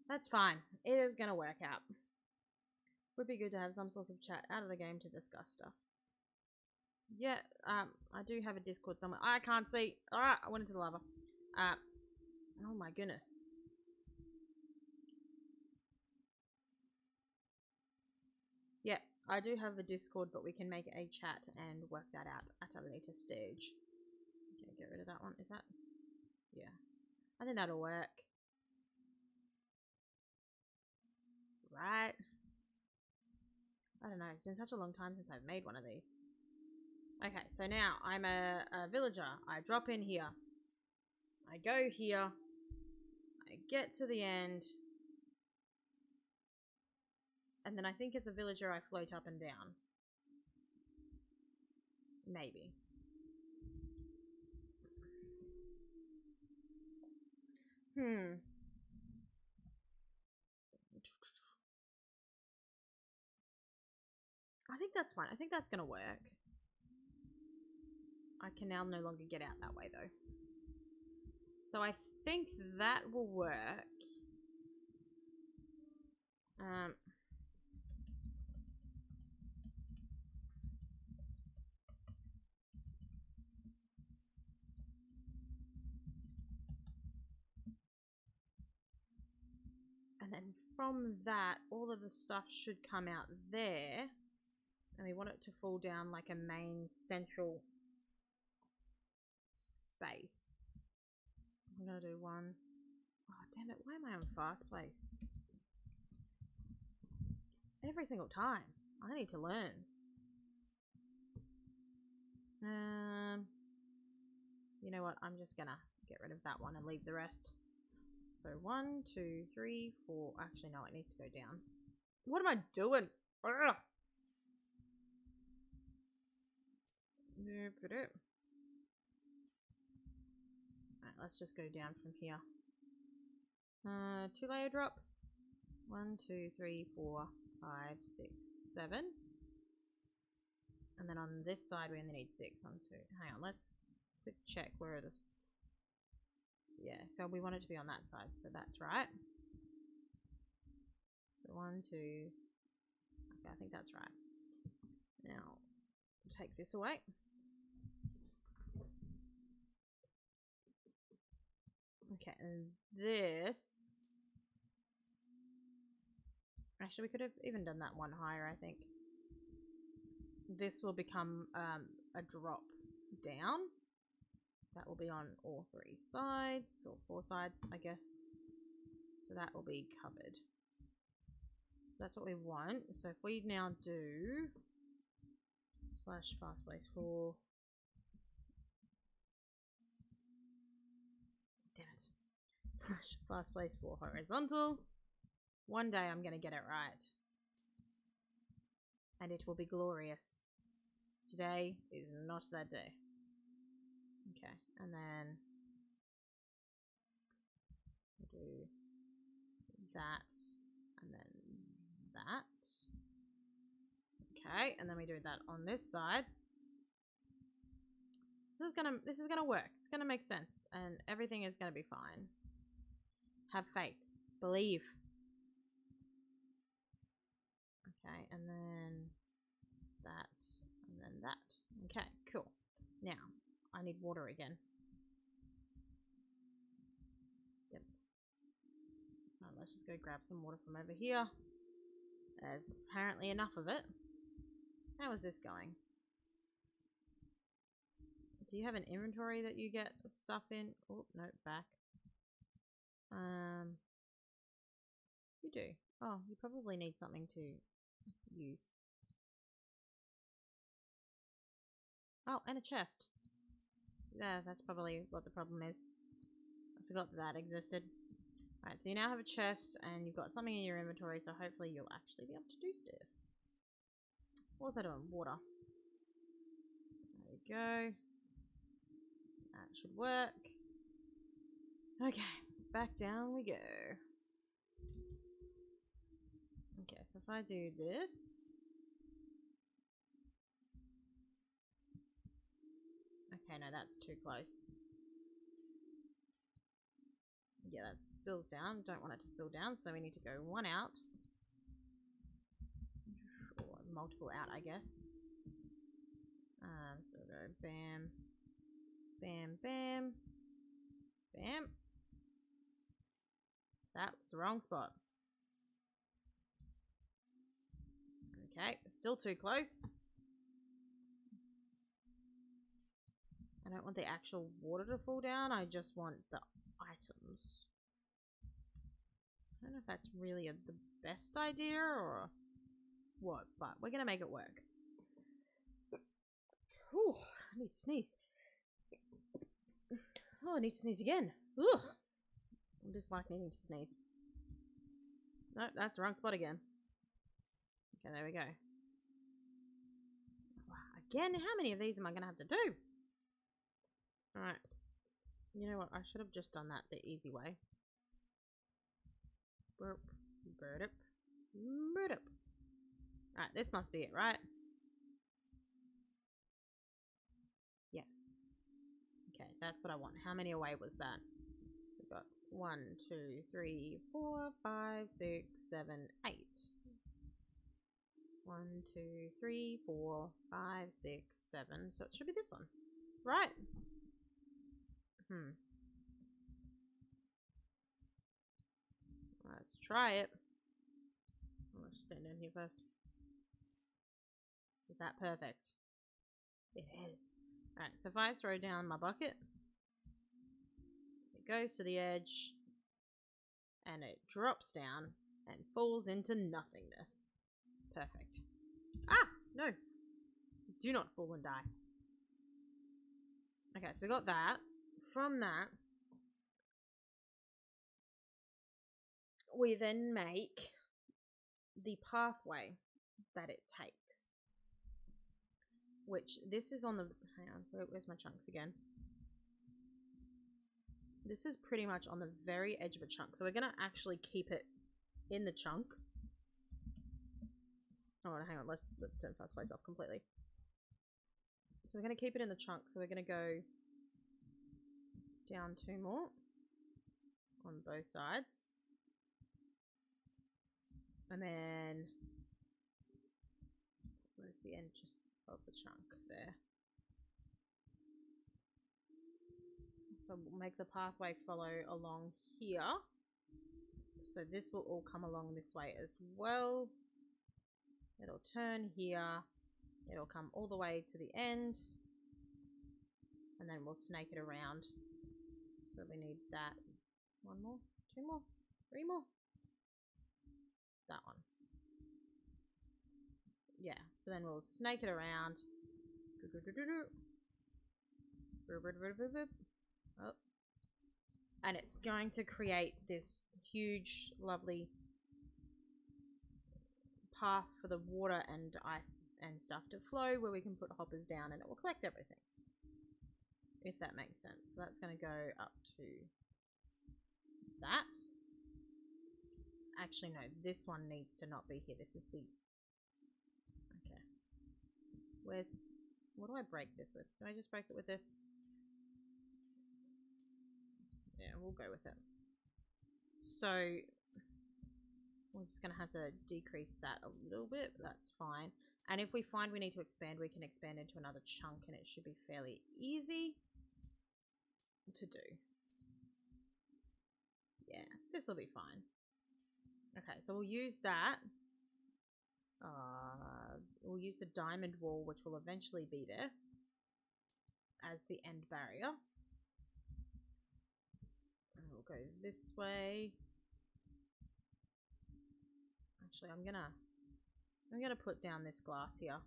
That's fine. It is gonna work out. Would be good to have some sort of chat out of the game to discuss stuff. Yeah, I do have a Discord somewhere. I can't see. Alright, I went into the lava. Oh my goodness. Yeah, I do have a Discord, but we can make a chat and work that out at a later stage. Okay, get rid of that one. Is that? Yeah. I think that'll work. Right. I don't know. It's been such a long time since I've made one of these. Okay, so now I'm a villager. I drop in here. I go here. I get to the end. And then I think as a villager I float up and down. Maybe. I think that's fine. I think that's gonna work. I can now no longer get out that way though. So I think that will work. And then from that, all of the stuff should come out there. And we want it to fall down like a main central space. I'm gonna do one. Oh, damn it. Why am I on fast place? Every single time. I need to learn. You know what? I'm just gonna get rid of that one and leave the rest. So 1, 2, 3, 4. Actually, no, it needs to go down. What am I doing? Ugh. Alright, let's just go down from here. 2-layer drop. 1, 2, 3, 4, 5, 6, 7. And then on this side we only need 6. 1, 2. Hang on, let's quick check where it is. Yeah, so we want it to be on that side, so that's right. So 1, 2. Okay, I think that's right. Now take this away. Okay, and this... Actually, we could have even done that one higher, I think. This will become a drop down. That will be on all 3 sides, or 4 sides, I guess. So that will be covered. That's what we want. So if we now do slash fast place 4. Damn it. Slash fast place 4 horizontal. One day I'm going to get it right. And it will be glorious. Today is not that day. Okay, and then we'll do that, and then that. Okay, and then we do that on this side. This is gonna work. It's gonna make sense, and everything is gonna be fine. Have faith. Believe. Okay, and then that, and then that. Okay, cool. Now, I need water again. Yep. Right, let's just go grab some water from over here. There's apparently enough of it. How is this going? Do you have an inventory that you get stuff in? Oh, no, back. You do. Oh, you probably need something to use. Oh, and a chest. Yeah, that's probably what the problem is. I forgot that that existed. Alright, so you now have a chest and you've got something in your inventory, so hopefully you'll actually be able to do stuff. What was I doing? Water. There we go. That should work. Okay, back down we go. Okay, so if I do this. Okay, no, that's too close. Yeah, that spills down. Don't want it to spill down, so we need to go one out. Or multiple out, I guess. So we'll go bam, bam, bam, bam. That was the wrong spot. Okay, still too close. I don't want the actual water to fall down, I just want the items. I don't know if that's really the best idea or what, but we're gonna make it work. Ooh, I need to sneeze. Oh, I need to sneeze again. Ugh. I just like needing to sneeze. Nope, that's the wrong spot again. Okay, there we go. Again, how many of these am I gonna have to do? Alright. You know what? I should have just done that the easy way. Burp. Burp. Burp. Alright, this must be it, right? Yes. Okay, that's what I want. How many away was that? We've got 1, 2, 3, 4, 5, 6, 7, 8. 1, 2, 3, 4, 5, 6, 7. So it should be this one. Right. Let's try it. Let's stand in here first. Is that perfect? It is. Alright, so if I throw down my bucket, it goes to the edge, and it drops down and falls into nothingness. Perfect. Ah! No! Do not fall and die. Okay, so we got that. From that, we then make the pathway that it takes. Which, this is on the... Hang on, where's my chunks again? This is pretty much on the very edge of a chunk. So we're going to actually keep it in the chunk. Oh, hang on, let's turn fast place off completely. So we're going to keep it in the chunk. So we're going to go down 2 more on both sides. And then, where's the end of the chunk? There. So we'll make the pathway follow along here. So this will all come along this way as well. It'll turn here. It'll come all the way to the end. And then we'll snake it around. So we need that. 1 more, 2 more, 3 more. That one. Yeah, so then we'll snake it around. Oh. And it's going to create this huge, lovely path for the water and ice and stuff to flow, where we can put hoppers down and it will collect everything. If that makes sense. So that's going to go up to that. Actually, no, this one needs to not be here. This is the... Okay. Where's... What do I break this with? Do I just break it with this? Yeah, we'll go with it. So, we're just going to have to decrease that a little bit, but that's fine. And if we find we need to expand, we can expand into another chunk, and it should be fairly easy to do. Yeah, this will be fine. Okay, so we'll use that. We'll use the diamond wall, which will eventually be there, as the end barrier. And we'll go this way. Actually, I'm gonna put down this glass here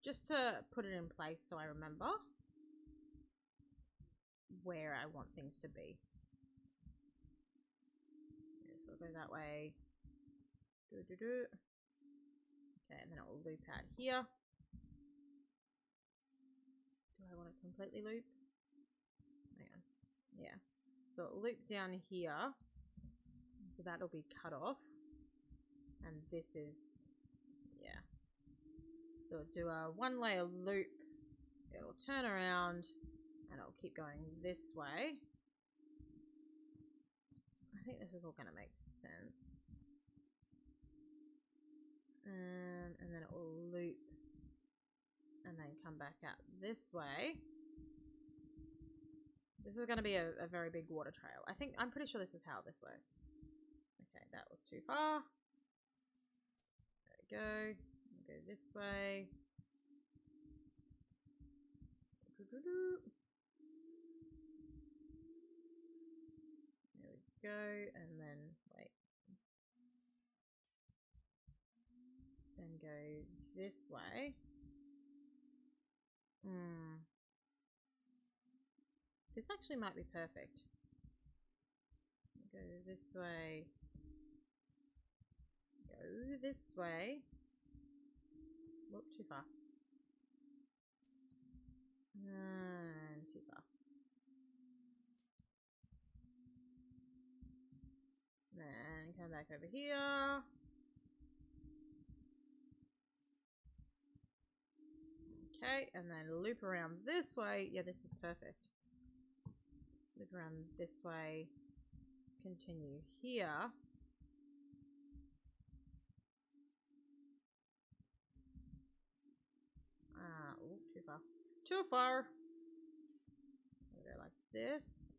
just to put it in place so I remember where I want things to be. Yeah, so I'll go that way. Okay, and then it will loop out here. Do I want to completely loop? Hang on. Yeah. So it'll loop down here. So that'll be cut off. And this is, yeah. So do a one layer loop. It'll turn around and it'll keep going this way. I think this is all going to make sense. And then it will loop and then come back out this way. This is going to be a very big water trail. I'm pretty sure this is how this works. Okay, that was too far. There we go. We'll go this way. There we go, and then wait. Then go this way. This actually might be perfect. Go this way. Go this way. Whoop, too far. And too far. Then come back over here. Okay, and then loop around this way. Yeah, this is perfect. Loop around this way. Continue here. Oh, too far. Too far. We'll go like this.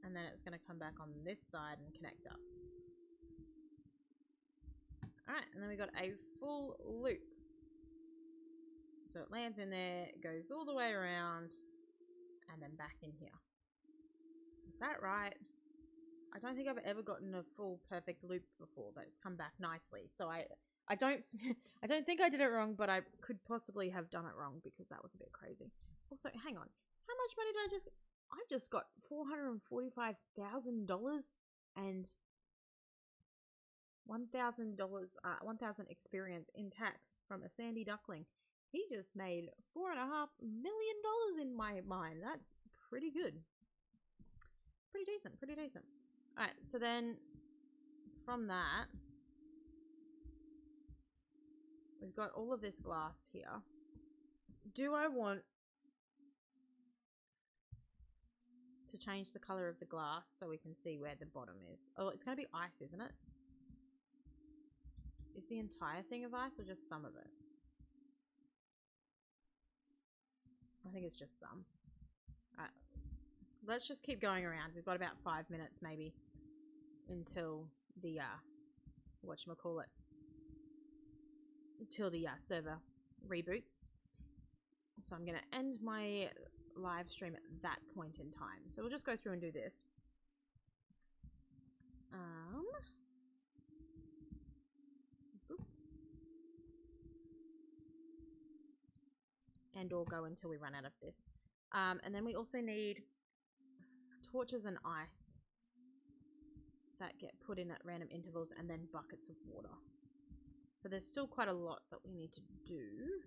And then it's going to come back on this side and connect up. Alright, and then we got a full loop. So it lands in there, it goes all the way around, and then back in here. Is that right? I don't think I've ever gotten a full perfect loop before that's come back nicely. So I don't I don't think I did it wrong, but I could possibly have done it wrong because that was a bit crazy. Also, hang on. How much money did I just got $445,000 and $1,000 1,000 experience in tax from a Sandy Duckling. He just made $4.5 million in my mind. That's pretty good. Pretty decent, pretty decent. Alright, so then from that, we've got all of this glass here. Do I want to change the color of the glass so we can see where the bottom is? Oh, it's going to be ice, isn't it? Is the entire thing of ice or just some of it? I think it's just some. Alright. Let's just keep going around. We've got about 5 minutes maybe until the whatchamacallit, until the server reboots. So I'm going to end my live stream at that point in time. So we'll just go through and do this. And or go until we run out of this. And then we also need torches and ice that get put in at random intervals, and then buckets of water. So there's still quite a lot that we need to do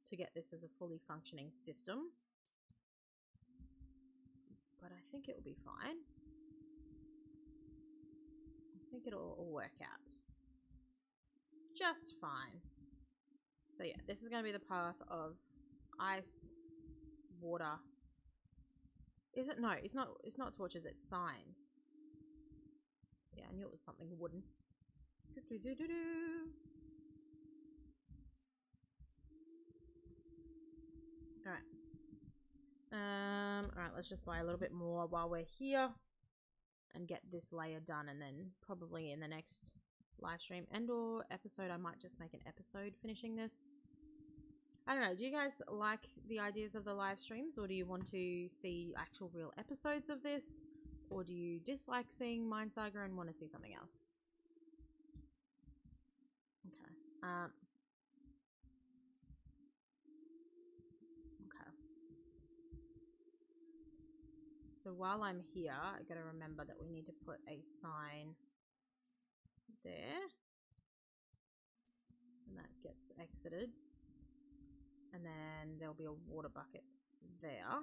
to get this as a fully functioning system. But I think it will be fine. I think it'll all work out just fine. So yeah, this is going to be the path of ice, water. Is it? No, it's not. It's not torches. It's signs. Yeah, I knew it was something wooden. All right. All right. Let's just buy a little bit more while we're here, and get this layer done, and then probably in the next live stream and or episode I might just make an episode finishing this. I don't know, do you guys like the ideas of the live streams, or do you want to see actual real episodes of this, Or do you dislike seeing MINESAGA and want to see something else? Okay. Okay. So while I'm here, I gotta remember that we need to put a sign there. And that gets exited. And then there'll be a water bucket there.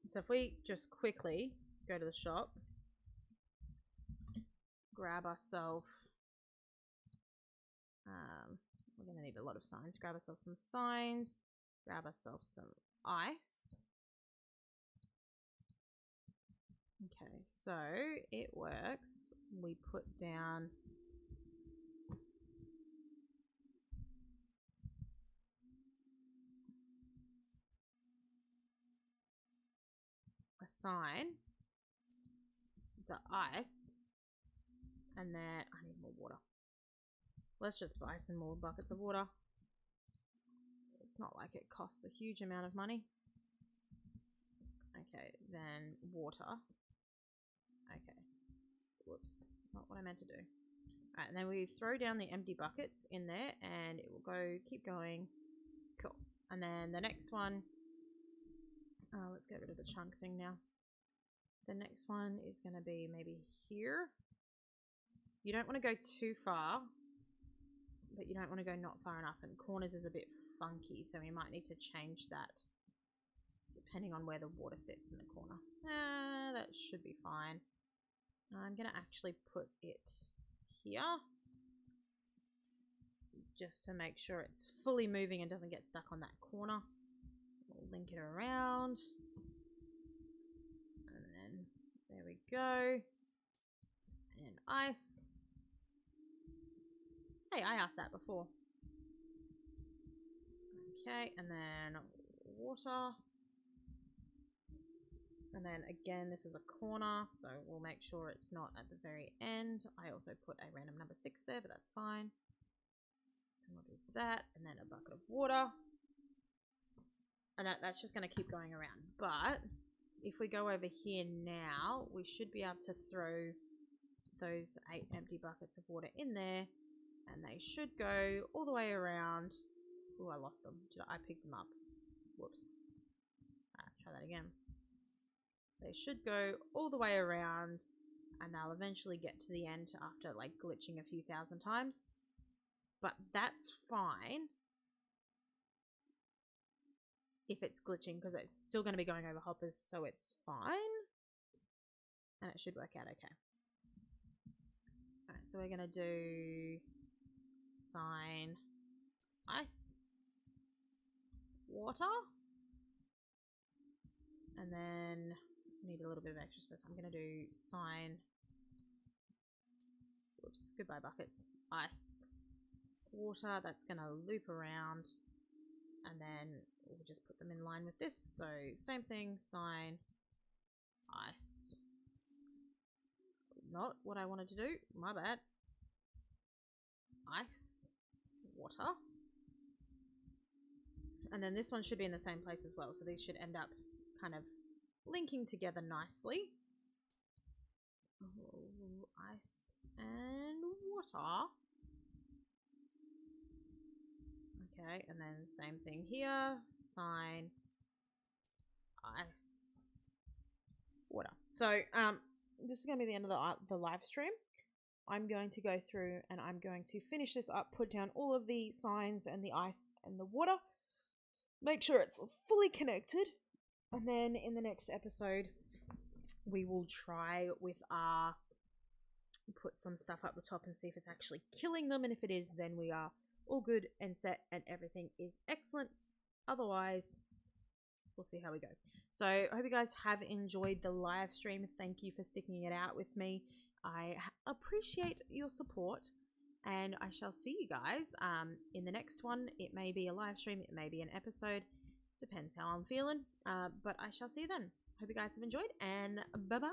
So if we just quickly go to the shop, grab ourselves, we're going to need a lot of signs, grab ourselves some signs, grab ourselves some ice. Okay, so it works. We put down a sign, the ice, and then I need more water. Let's just buy some more buckets of water. It's not like it costs a huge amount of money. Okay, then water. Okay. Whoops. Not what I meant to do. Alright, and then we throw down the empty buckets in there and it will go, keep going. Cool. And then the next one, let's get rid of the chunk thing now. The next one is going to be maybe here. You don't want to go too far, but you don't want to go not far enough, and corners is a bit funky, so we might need to change that depending on where the water sits in the corner. That should be fine. I'm going to actually put it here just to make sure it's fully moving and doesn't get stuck on that corner. We'll link it around. And then there we go. And ice. Hey, I asked that before. Okay, and then water. And then again, this is a corner, so we'll make sure it's not at the very end. I also put a random number 6 there, but that's fine. And we'll do that, and then a bucket of water. And that's just going to keep going around. But if we go over here now, we should be able to throw those 8 empty buckets of water in there. And they should go all the way around. Oh, I lost them. I picked them up. Whoops. Try that again. They should go all the way around, and they'll eventually get to the end after like glitching a few thousand times. But that's fine if it's glitching, because it's still going to be going over hoppers, so it's fine. And it should work out okay. Alright, so we're going to do sign, ice, water, and then need a little bit of extra space. I'm going to do sign, whoops, goodbye buckets, ice, water. That's going to loop around, and then we'll just put them in line with this. So same thing, sign, ice. Not what I wanted to do, my bad. Ice, water. And then this one should be in the same place as well, so these should end up kind of linking together nicely. Oh, ice and water. Okay, and then same thing here. Sign, ice, water. So this is going to be the end of the live stream. I'm going to go through and I'm going to finish this up, put down all of the signs and the ice and the water, make sure it's fully connected, and then in the next episode we will try with our put some stuff up the top and see if it's actually killing them, and if it is, then we are all good and set and everything is excellent. Otherwise, we'll see how we go. So I hope you guys have enjoyed the live stream. Thank you for sticking it out with me. I appreciate your support, and I shall see you guys in the next one. It may be a live stream, it may be an episode, depends how I'm feeling, but I shall see you then. Hope you guys have enjoyed, and bye bye.